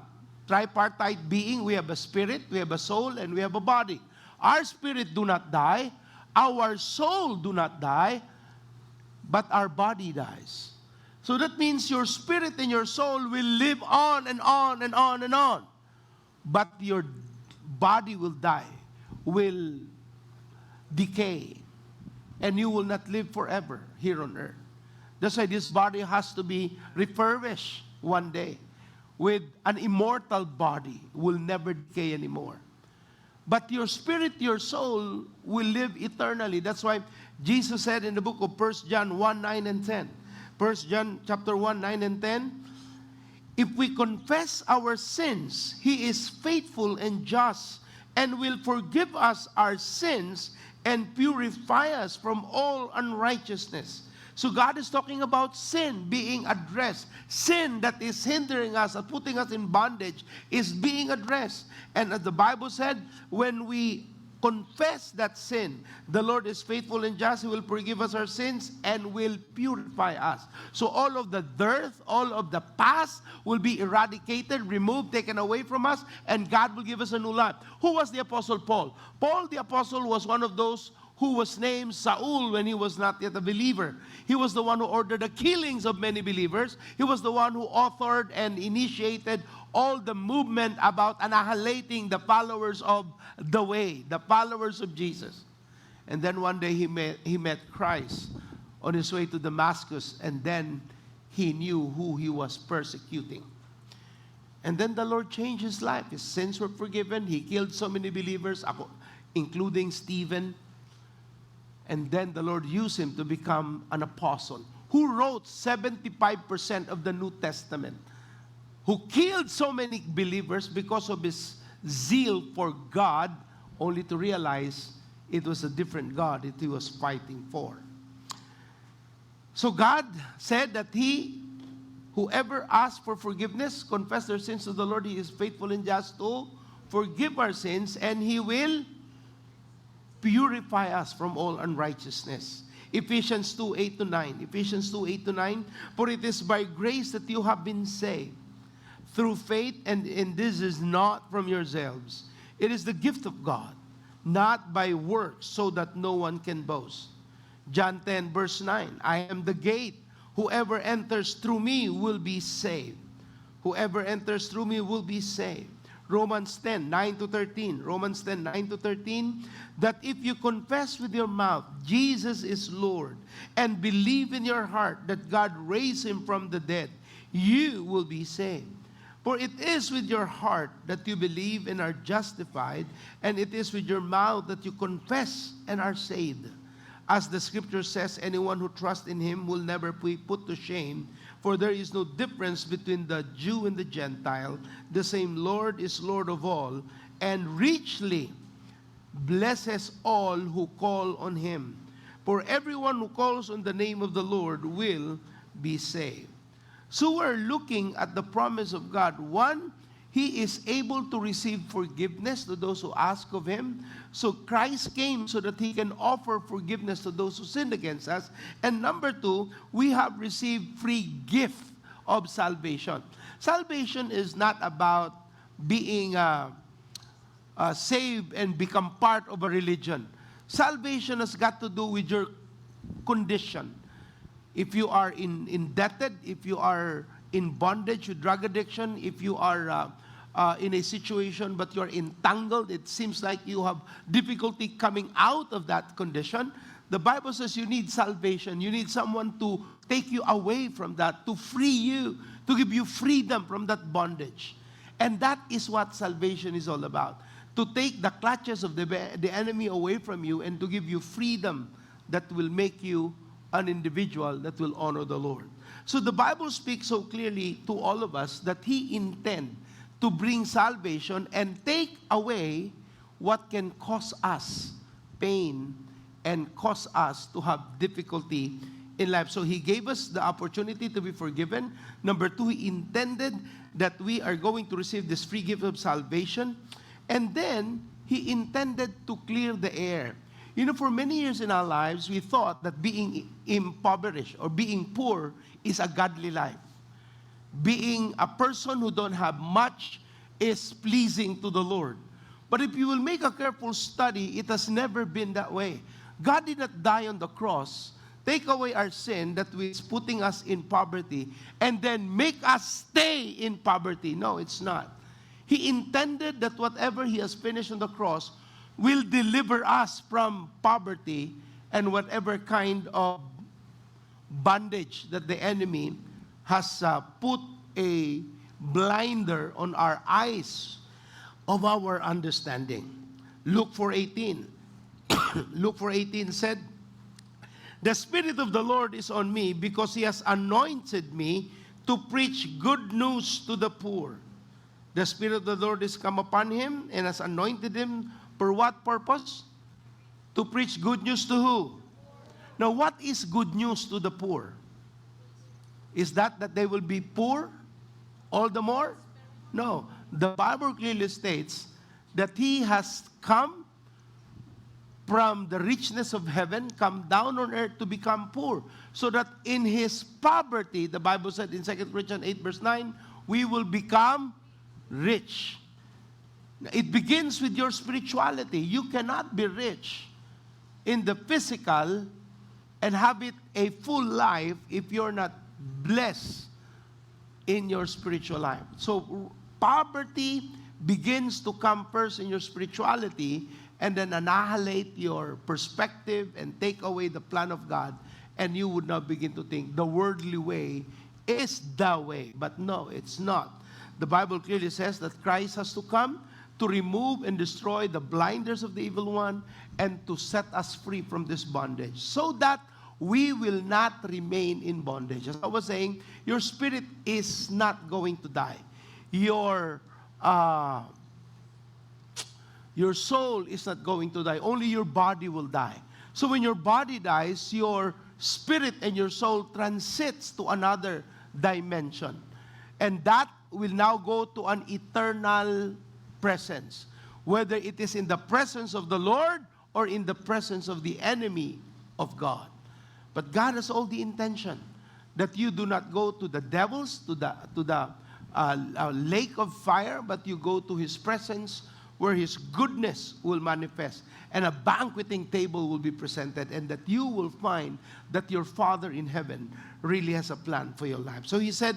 B: tripartite being. We have a spirit, we have a soul, and we have a body. Our spirit do not die, our soul do not die, but our body dies. So that means your spirit and your soul will live on and on and on and on. But your body will die, will decay, and you will not live forever here on earth. That's why this body has to be refurbished one day with an immortal body, will never decay anymore. But your spirit, your soul will live eternally. That's why Jesus said in the book of 1 John 1, 9 and 10. 1 John chapter 1, 9 and 10. If we confess our sins, He is faithful and just and will forgive us our sins and purify us from all unrighteousness. So God is talking about sin being addressed. Sin that is hindering us and putting us in bondage is being addressed. And as the Bible said, when we confess that sin, the Lord is faithful and just. He will forgive us our sins and will purify us. So all of the dirt, all of the past will be eradicated, removed, taken away from us, and God will give us a new life. Who was the Apostle Paul? Paul the Apostle was one of those who was named Saul when he was not yet a believer. He was the one who ordered the killings of many believers. He was the one who authored and initiated all the movement about annihilating the followers of the way, the followers of Jesus. And then one day he met Christ on his way to Damascus, and then he knew who he was persecuting. And then the Lord changed his life. His sins were forgiven. He killed so many believers, including Stephen. And then the Lord used him to become an apostle who wrote 75% of the New Testament, who killed so many believers because of his zeal for God, only to realize it was a different God that he was fighting for. So God said that whoever asks for forgiveness, confess their sins to the Lord, He is faithful and just to forgive our sins, and He will purify us from all unrighteousness. Ephesians 2, 8 to 9. Ephesians 2, 8 to 9. For it is by grace that you have been saved, through faith, and this is not from yourselves. It is the gift of God, not by works, so that no one can boast. John 10, verse 9. I am the gate. Whoever enters through me will be saved. Whoever enters through me will be saved. Romans 10, 9 to 13. Romans 10, 9 to 13. That if you confess with your mouth Jesus is Lord, and believe in your heart that God raised Him from the dead, you will be saved. For it is with your heart that you believe and are justified, and it is with your mouth that you confess and are saved. As the scripture says, anyone who trusts in Him will never be put to shame, for there is no difference between the Jew and the Gentile. The same Lord is Lord of all, and richly blesses all who call on Him. For everyone who calls on the name of the Lord will be saved. So we're looking at the promise of God. One, He is able to receive forgiveness to those who ask of Him. So Christ came so that He can offer forgiveness to those who sinned against us. And number two, we have received free gift of salvation. Salvation is not about being saved and become part of a religion. Salvation has got to do with your condition. If you are indebted, if you are in bondage with drug addiction, if you are in a situation but you're entangled, it seems like you have difficulty coming out of that condition, the Bible says you need salvation. You need someone to take you away from that, to free you, to give you freedom from that bondage. And that is what salvation is all about. To take the clutches of the enemy away from you and to give you freedom that will make you an individual that will honor the Lord. So the Bible speaks so clearly to all of us that He intends to bring salvation and take away what can cause us pain and cause us to have difficulty in life. So He gave us the opportunity to be forgiven. Number two, He intended that we are going to receive this free gift of salvation. And then, He intended to clear the air. You know, for many years in our lives, we thought that being impoverished or being poor is a godly life. Being a person who don't have much is pleasing to the Lord. But if you will make a careful study, it has never been that way. God did not die on the cross, take away our sin that is putting us in poverty, and then make us stay in poverty. No, it's not. He intended that whatever He has finished on the cross will deliver us from poverty and whatever kind of bondage that the enemy has put a blinder on our eyes of our understanding. Luke 4:18. Luke 4:18 said, "The Spirit of the Lord is on me because He has anointed me to preach good news to the poor." The Spirit of the Lord is come upon Him and has anointed Him for what purpose? To preach good news to who? Now, what is good news to the poor? Is that they will be poor all the more? No. The Bible clearly states that He has come from the richness of heaven, come down on earth to become poor, so that in His poverty, the Bible said in 2 Corinthians 8 verse 9, we will become rich. It begins with your spirituality. You cannot be rich in the physical and have it a full life if you're not blessed in your spiritual life. So poverty begins to come first in your spirituality and then annihilate your perspective and take away the plan of God, and you would now begin to think the worldly way is the way. But no, it's not. The Bible clearly says that Christ has to come to remove and destroy the blinders of the evil one and to set us free from this bondage, so that we will not remain in bondage. As I was saying, your spirit is not going to die. Your soul is not going to die. Only your body will die. So when your body dies, your spirit and your soul transits to another dimension. And that will now go to an eternal presence, whether it is in the presence of the Lord or in the presence of the enemy of God. But God has all the intention that you do not go to the devils, to the lake of fire, but you go to His presence where His goodness will manifest and a banqueting table will be presented, and that you will find that your Father in heaven really has a plan for your life. So He said,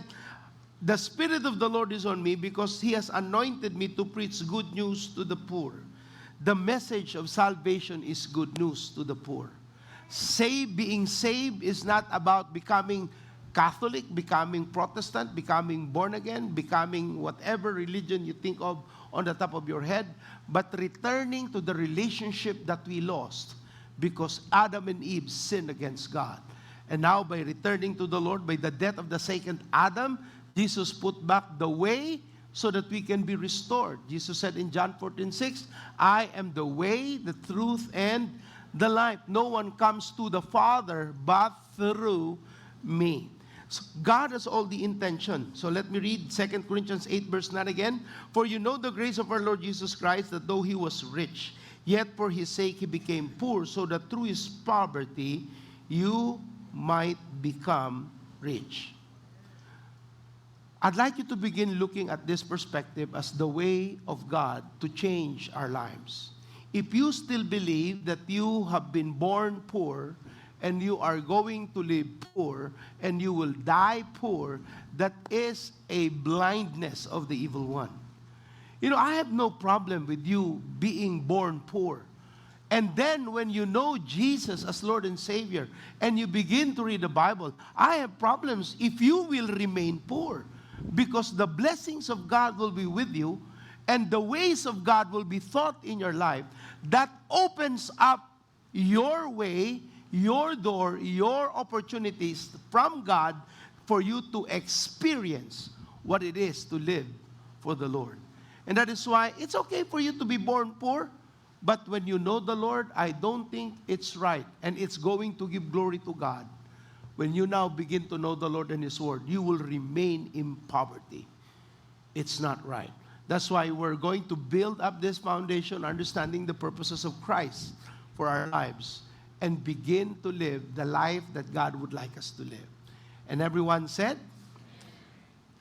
B: "The Spirit of the Lord is on me because He has anointed me to preach good news to the poor." The message of salvation is good news to the poor. Being saved is not about becoming Catholic, becoming Protestant, becoming born again, becoming whatever religion you think of on the top of your head, but returning to the relationship that we lost because Adam and Eve sinned against God. And now by returning to the Lord, by the death of the second Adam, Jesus put back the way so that we can be restored. Jesus said in John 14:6, "I am the way, the truth, and the life. No one comes to the Father but through me." So God has all the intention. So let me read 2 Corinthians 8 verse 9 again. "For you know the grace of our Lord Jesus Christ, that though He was rich, yet for His sake He became poor, so that through His poverty you might become rich." I'd like you to begin looking at this perspective as the way of God to change our lives. If you still believe that you have been born poor and you are going to live poor and you will die poor, that is a blindness of the evil one. You know, I have no problem with you being born poor. And then when you know Jesus as Lord and Savior and you begin to read the Bible, I have problems if you will remain poor, because the blessings of God will be with you and the ways of God will be taught in your life. That opens up your way, your door, your opportunities from God for you to experience what it is to live for the Lord. And that is why it's okay for you to be born poor. But when you know the Lord, I don't think it's right, and it's going to give glory to God. When you now begin to know the Lord and His Word, you will remain in poverty. It's not right. That's why we're going to build up this foundation, understanding the purposes of Christ for our lives, and begin to live the life that God would like us to live. And everyone said,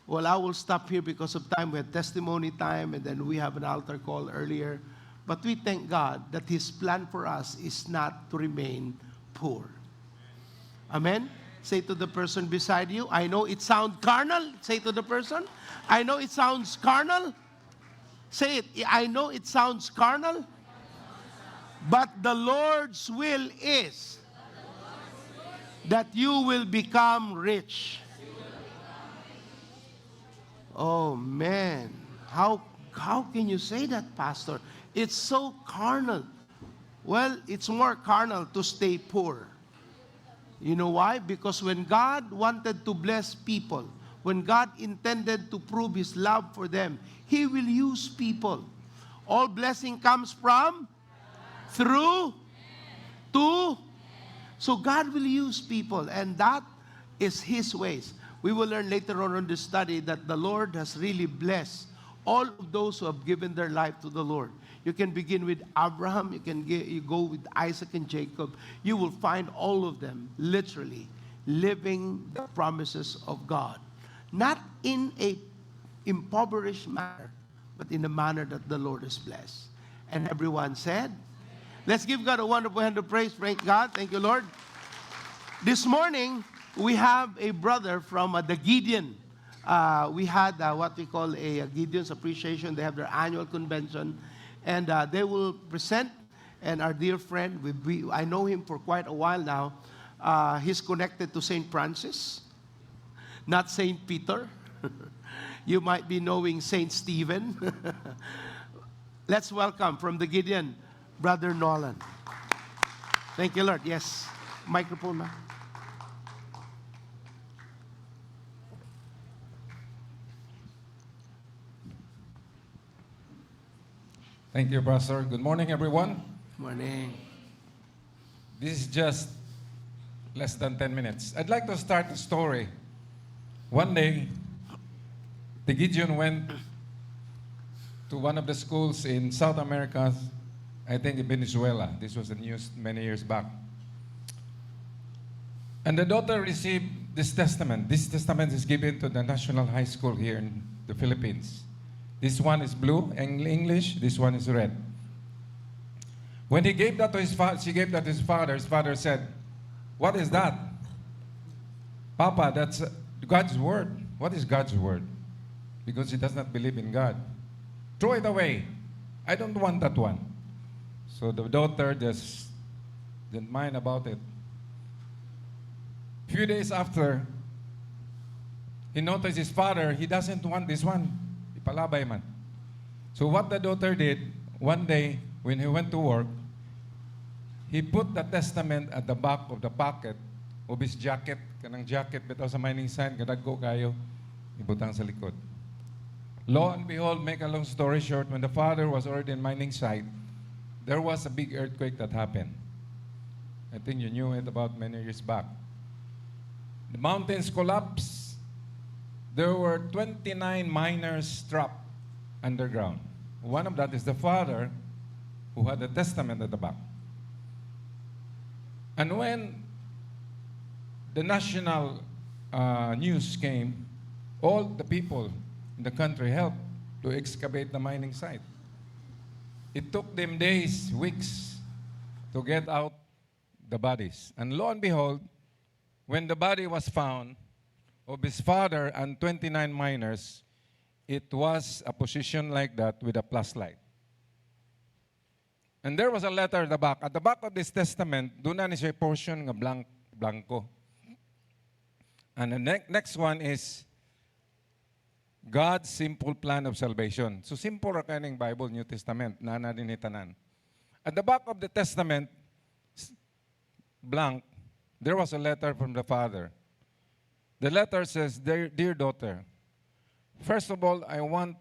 B: well, I will stop here because of time. We had testimony time, and then we have an altar call earlier. But we thank God that His plan for us is not to remain poor. Amen? Say to the person beside you, I know it sounds carnal. Say to the person, I know it sounds carnal. Say it, I know it sounds carnal. But the Lord's will is that you will become rich. Oh man, how can you say that, Pastor? It's so carnal. Well, it's more carnal to stay poor. You know why? Because when God wanted to bless people, when God intended to prove His love for them, He will use people. All blessing comes from, through, to. So God will use people, and that is His ways. We will learn later on in the study that the Lord has really blessed all of those who have given their life to the Lord. You can begin with Abraham, you go with Isaac and Jacob. You will find all of them literally living the promises of God. Not in a impoverished manner, but in a manner that the Lord has blessed. And everyone said, let's give God a wonderful hand of praise. Thank God. Thank you, Lord. This morning, we have a brother from the Gideon. We had what we call a Gideon's Appreciation. They have their annual convention. And they will present. And our dear friend, I know him for quite a while now. He's connected to St. Francis, not St. Peter. You might be knowing St. Stephen. Let's welcome from the Gideon, Brother Noel. Thank you, Lord. Yes. Microphone, ma.
G: Thank you, Pastor. Good morning, everyone.
B: Morning.
G: This is just less than 10 minutes. I'd like to start a story. One day, the Gideon went to one of the schools in South America, I think in Venezuela. This was the news many years back. And the daughter received this testament. This testament is given to the National High School here in the Philippines. This one is blue, English. This one is red. When he gave that to his father, she gave that to his father said, "What is that?" "Papa, that's God's word." "What is God's word?" Because he does not believe in God. "Throw it away. I don't want that one." So the daughter just didn't mind about it. Few days after, he noticed his father, he doesn't want this one. Ipalabay man. So what the daughter did, one day when he went to work, he put the testament at the back of the pocket of his jacket, kanang jacket bitaw sa mining sign, kadagko kayo, ibutang sa likod. Lo and behold, make a long story short, when the father was already in mining site, there was a big earthquake that happened. I think you knew it about many years back. The mountains collapsed. There were 29 miners trapped underground. One of that is the father who had the testament at the back. And when the national news came, all the people in the country helped to excavate the mining site. It took them days, weeks to get out the bodies. And lo and behold, when the body was found of his father and 29 miners, it was a position like that with a plus light. And there was a letter at the back. At the back of this testament, doon na ni siya portion ng blanco. And the next one is God's simple plan of salvation. So simple ra kaning Bible, New Testament, na din tanan. At the back of the testament, blank, there was a letter from the father. The letter says, "Dear daughter, first of all, I want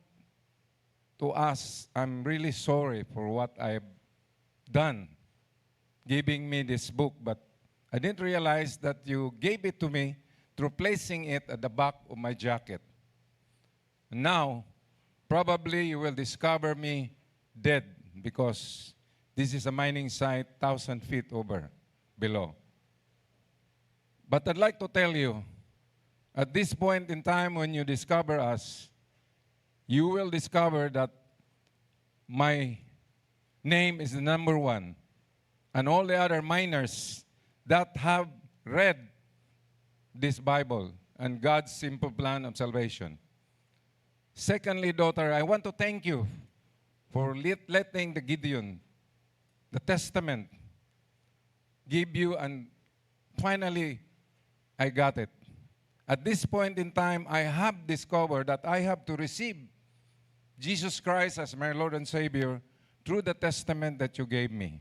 G: to ask, I'm really sorry for what I've done giving me this book, but I didn't realize that you gave it to me through placing it at the back of my jacket. Now, probably you will discover me dead because this is a mining site 1,000 feet over below. But I'd like to tell you, at this point in time when you discover us, you will discover that my name is the number one. And all the other miners that have read this Bible and God's simple plan of salvation. Secondly, daughter, I want to thank you for letting the Gideon, the Testament, give you, and finally, I got it. At this point in time, I have discovered that I have to receive Jesus Christ as my Lord and Savior through the testament that you gave me.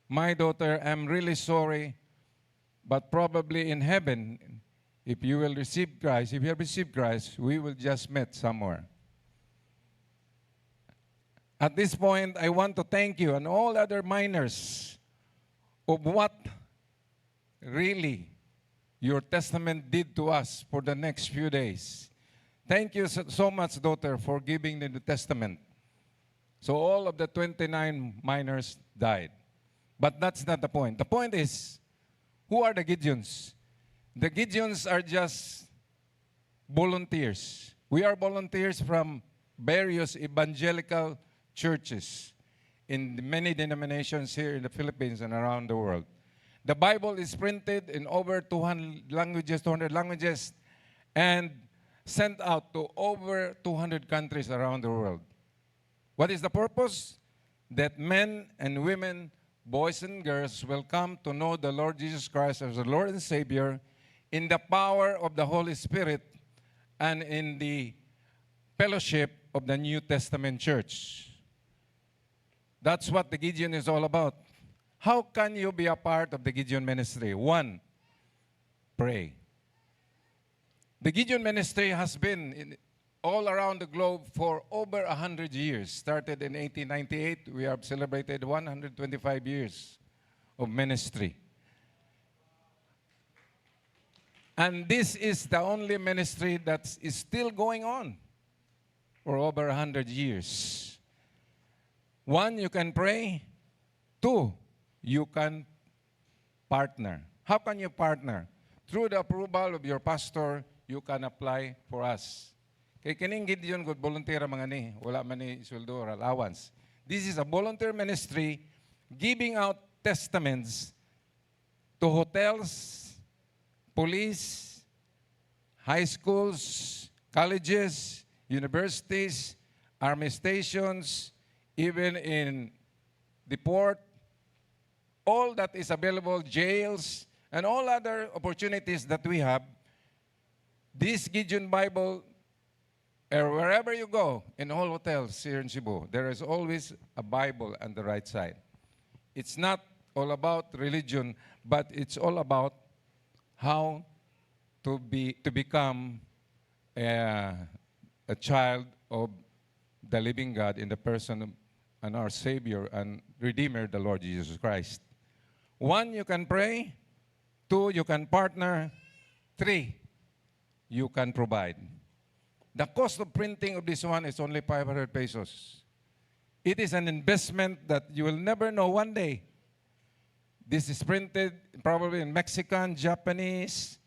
G: My daughter, I'm really sorry, but probably in heaven, if you will receive Christ, if you have received Christ, we will just meet somewhere. At this point, I want to thank you and all other miners of what really your testament did to us for the next few days. Thank you so much, daughter, for giving the testament. So all of the 29 miners died. But that's not the point. The point is, who are the Gideons? The Gideons are just volunteers. We are volunteers from various evangelical churches in many denominations here in the Philippines and around the world. The Bible is printed in over 200 languages, and sent out to over 200 countries around the world. What is the purpose? That men and women, boys and girls will come to know the Lord Jesus Christ as the Lord and Savior in the power of the Holy Spirit and in the fellowship of the New Testament church. That's what the Gideon is all about. How can you be a part of the Gideon ministry? One, pray. The Gideon ministry has been all around the globe for over 100 years. Started in 1898, we have celebrated 125 years of ministry. And this is the only ministry that is still going on for over 100 years. One, you can pray. Two, you can partner. How can you partner? Through the approval of your pastor, you can apply for us. Kay kining Gideon good volunteer mga ni, wala man ni sweldo or allowance. This is a volunteer ministry giving out testaments to hotels, police, high schools, colleges, universities, army stations, even in the port, all that is available, jails, and all other opportunities that we have. This Gideon Bible, wherever you go, in all hotels here in Cebu, there is always a Bible on the right side. It's not all about religion, but it's all about how to become a child of the living God in the person of and our Savior and Redeemer, the Lord Jesus Christ. One, you can pray. Two, you can partner. Three, you can provide. The cost of printing of this one is only 500 pesos. It is an investment that you will never know one day. This is printed probably in Mexican, Japanese,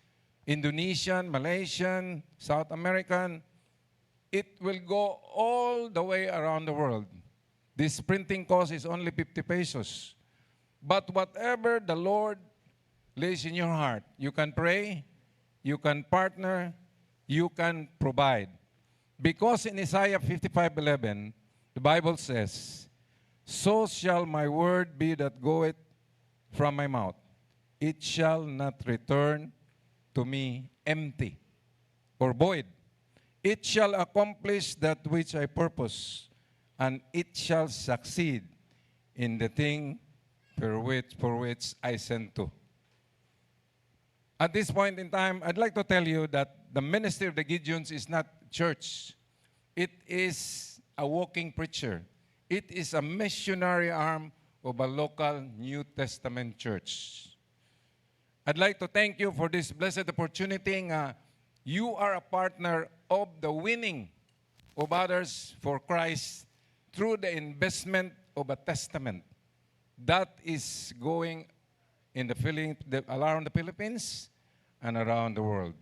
G: Indonesian, Malaysian, South American. It will go all the way around the world. This printing cost is only 50 pesos. But whatever the Lord lays in your heart, you can pray, you can partner, you can provide. Because in Isaiah 55:11, the Bible says, "So shall my word be that goeth from my mouth. It shall not return to me empty or void. It shall accomplish that which I purpose, and it shall succeed in the thing for which I sent to." At this point in time, I'd like to tell you that the ministry of the Gideons is not church. It is a walking preacher. It is a missionary arm of a local New Testament church. I'd like to thank you for this blessed opportunity. You are a partner of the winning of others for Christ through the investment of a testament that is going in around the Philippines and around the world.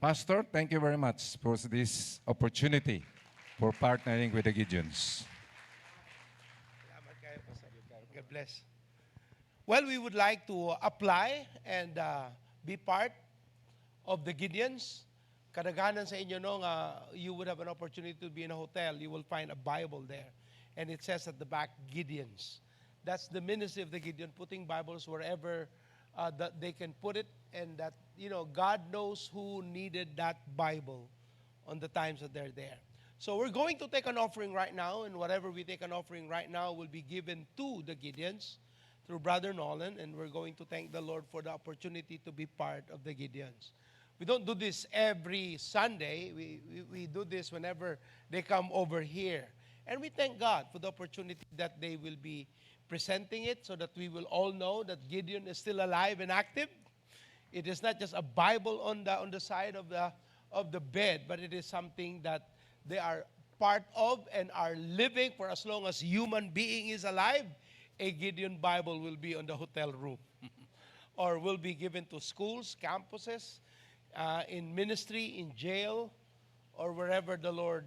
G: Pastor, thank you very much for this opportunity for partnering with the Gideons.
B: God bless. Well, we would like to apply and be part of the Gideons. Kadaghanan sa inyo no, you would have an opportunity to be in a hotel. You will find a Bible there. And it says at the back, Gideons. That's the ministry of the Gideon, putting Bibles wherever that they can put it. And that, God knows who needed that Bible on the times that they're there. So we're going to take an offering right now. And whatever we take an offering right now will be given to the Gideons through Brother Nolan. And we're going to thank the Lord for the opportunity to be part of the Gideons. We don't do this every Sunday. We do this whenever they come over here. And we thank God for the opportunity that they will be presenting it so that we will all know that Gideon is still alive and active. It is not just a Bible on the side of the bed, but it is something that they are part of and are living for as long as human being is alive. A Gideon Bible will be on the hotel room or will be given to schools, campuses, in ministry, in jail, or wherever the Lord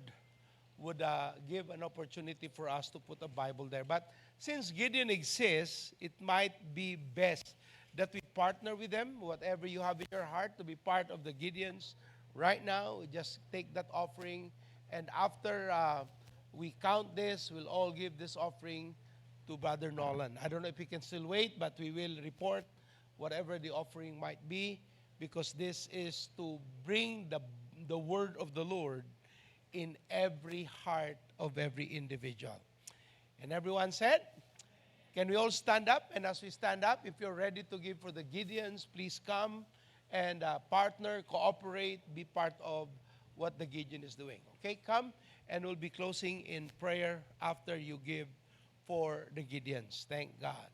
B: would give an opportunity for us to put a Bible there. But since Gideon exists, it might be best that we partner with them. Whatever you have in your heart to be part of the Gideons right now, just take that offering. And after we count this, we'll all give this offering to Brother Nolan. I don't know if he can still wait, but we will report whatever the offering might be, because this is to bring the word of the Lord in every heart of every individual. And everyone said, can we all stand up? And as we stand up, if you're ready to give for the Gideons, please come and partner, cooperate, be part of what the Gideon is doing. Okay, come, and we'll be closing in prayer after you give for the Gideons. Thank God.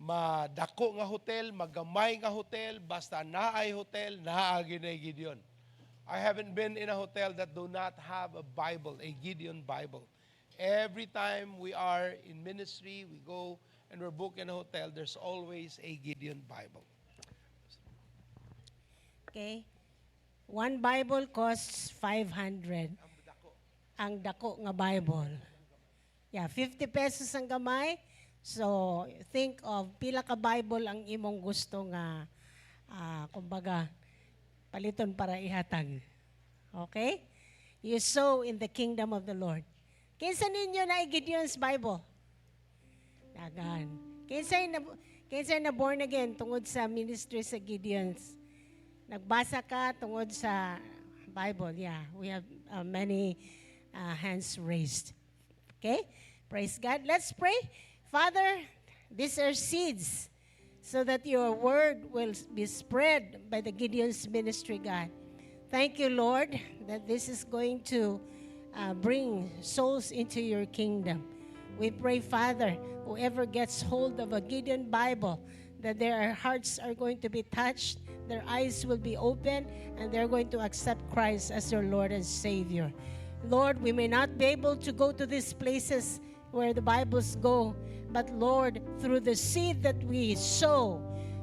B: Madako nga hotel, magamay nga hotel, basta naay hotel, naagi na Gideon. I haven't been in a hotel that do not have a Bible, a Gideon Bible. Every time we are in ministry, we go and we're booked in a hotel, there's always a Gideon Bible.
A: Okay? One Bible costs 500. Ang dako nga Bible. Yeah, 50 pesos ang gamay. So, think of pila ka Bible ang imong gusto nga, kumbaga, paliton para ihatag. Okay? You sow in the kingdom of the Lord. Kinsa ninyo na Gideon's Bible? Dagan. Kinsa na born again tungod sa ministry sa Gideon's? Nagbasa ka tungod sa Bible? Yeah, we have many hands raised. Okay? Praise God. Let's pray. Father, these are seeds so that your word will be spread by the Gideon's ministry, God. Thank you, Lord, that this is going to bring souls into your kingdom. We pray, Father, whoever gets hold of a Gideon Bible, that their hearts are going to be touched, their eyes will be open, and they're going to accept Christ as their Lord and Savior. Lord, we may not be able to go to these places where the Bibles go, but Lord, through the seed that we sow,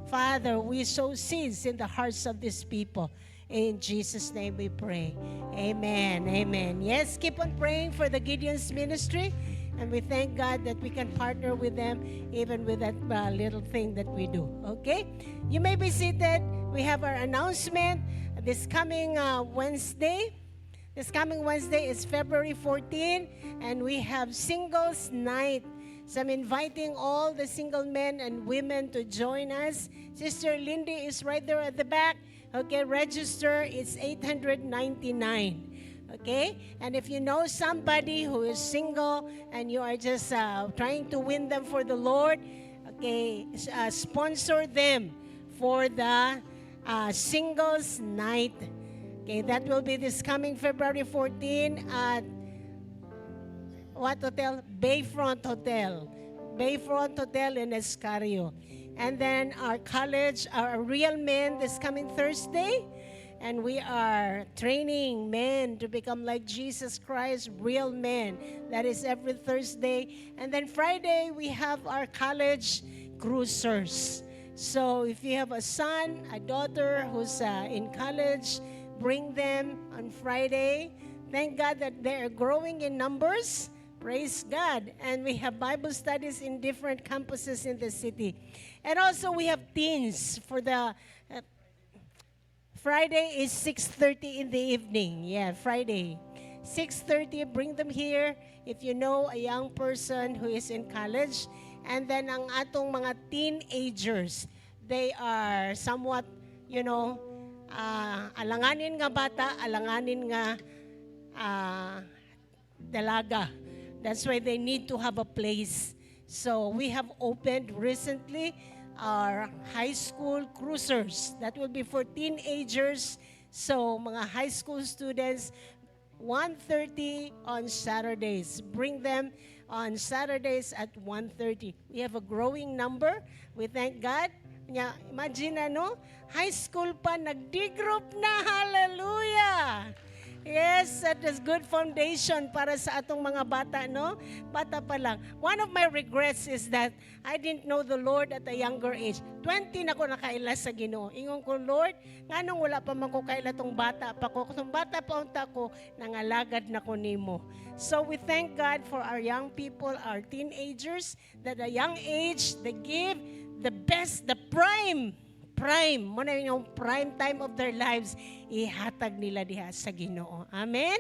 A: Father, we sow seeds in the hearts of these people. In Jesus' name we pray. Amen. Amen. Yes, keep on praying for the Gideon's ministry. And we thank God that we can partner with them even with that little thing that we do. Okay? You may be seated. We have our announcement this coming Wednesday. This coming Wednesday is February 14, and we have Singles Night. So I'm inviting all the single men and women to join us. Sister Lindy is right there at the back. Okay, register. It's $899. Okay? And if you know somebody who is single and you are just trying to win them for the Lord, okay, sponsor them for the Singles Night. Okay, that will be this coming February 14 at what hotel? Bayfront Hotel. Bayfront Hotel in Escario. And then our college, our Real Men, this coming Thursday. And we are training men to become like Jesus Christ, real men. That is every Thursday. And then Friday, we have our college cruisers. So if you have a son, a daughter who's in college, bring them on Friday. Thank God that they are growing in numbers. Praise God. And we have Bible studies in different campuses in the city. And also we have teens for the Friday is 6:30 in the evening. Yeah, Friday. 6:30, bring them here if you know a young person who is in college. And then ang atong mga teenagers, they are somewhat, alanganin nga bata, alanganin nga dalaga. That's why they need to have a place. So we have opened recently our high school cruisers. That will be for teenagers. So mga high school students, 1:30 on Saturdays. Bring them on Saturdays at 1:30. We have a growing number. We thank God. Imagine high school pa, nag-D-group na. Hallelujah! Yes, that is good foundation para sa atong mga bata, no? Bata pa lang. One of my regrets is that I didn't know the Lord at a younger age. 20 na ko nakaila sa Ginoo. Ingon ko, Lord, nganong wala pa man ko kaila tong bata pa ko. Kung bata pa unta ko, nangalagad na ko nimo. So we thank God for our young people, our teenagers, that at a young age, they give the best, the prime, muna yung prime time of their lives, ihatag nila diha sa Ginoo. Amen?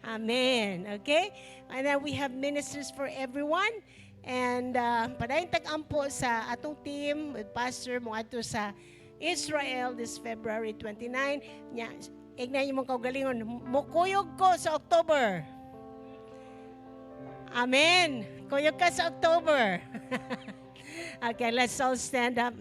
A: Amen. Okay? And then we have ministers for everyone. And padayon tag-ampo sa atong team with Pastor mo ato sa Israel this February 29. Ignan yung mong kaugalingon. Mukuyog ko sa October. Amen. Kuyog ka sa October. Okay, let's all stand up.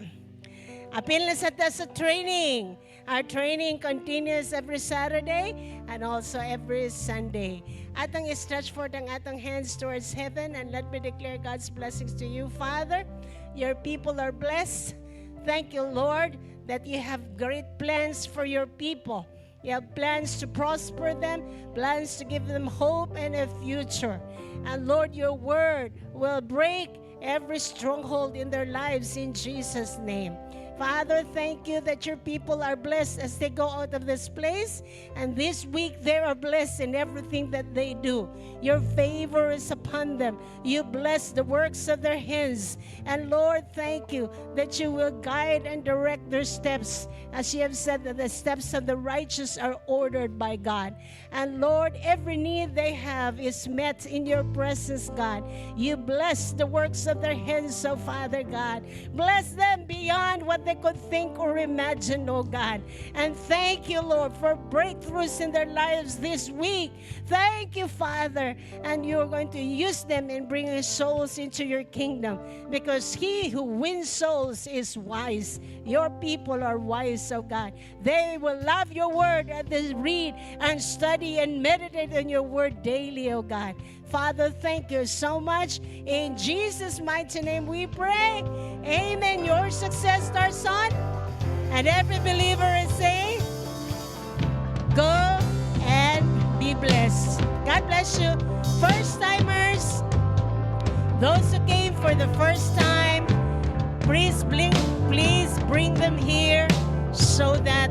A: Apil na sa training. Our training continues every Saturday and also every Sunday. Atong stretch forth ang atong hands towards heaven and let me declare God's blessings to you. Father, your people are blessed. Thank you, Lord, that you have great plans for your people. You have plans to prosper them, plans to give them hope and a future. And Lord, your word will break every stronghold in their lives in Jesus' name. Father, thank you that your people are blessed as they go out of this place. And this week they are blessed in everything that they do. Your favor is upon them. You bless the works of their hands. And Lord, thank you that you will guide and direct their steps. As you have said that the steps of the righteous are ordered by God. And Lord, every need they have is met in your presence, God. You bless the works of their hands, so Father God. Bless them beyond what they could think or imagine, oh God. And thank you, Lord, for breakthroughs in their lives this week. Thank you, Father. And you're going to use them in bringing souls into your kingdom, because he who wins souls is wise. Your people are wise, oh God. They will love your word as they read and study and meditate on your word daily, oh God. Father, thank you so much. In Jesus' mighty name we pray. Amen. Your success starts on. And every believer is saying, go and be blessed. God bless you. First-timers, those who came for the first time, please bring them here so that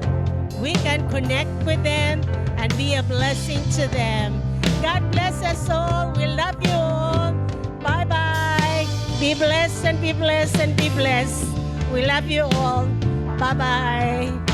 A: we can connect with them and be a blessing to them. God bless us all. We love you all. Bye-bye. Be blessed and be blessed and be blessed. We love you all. Bye-bye.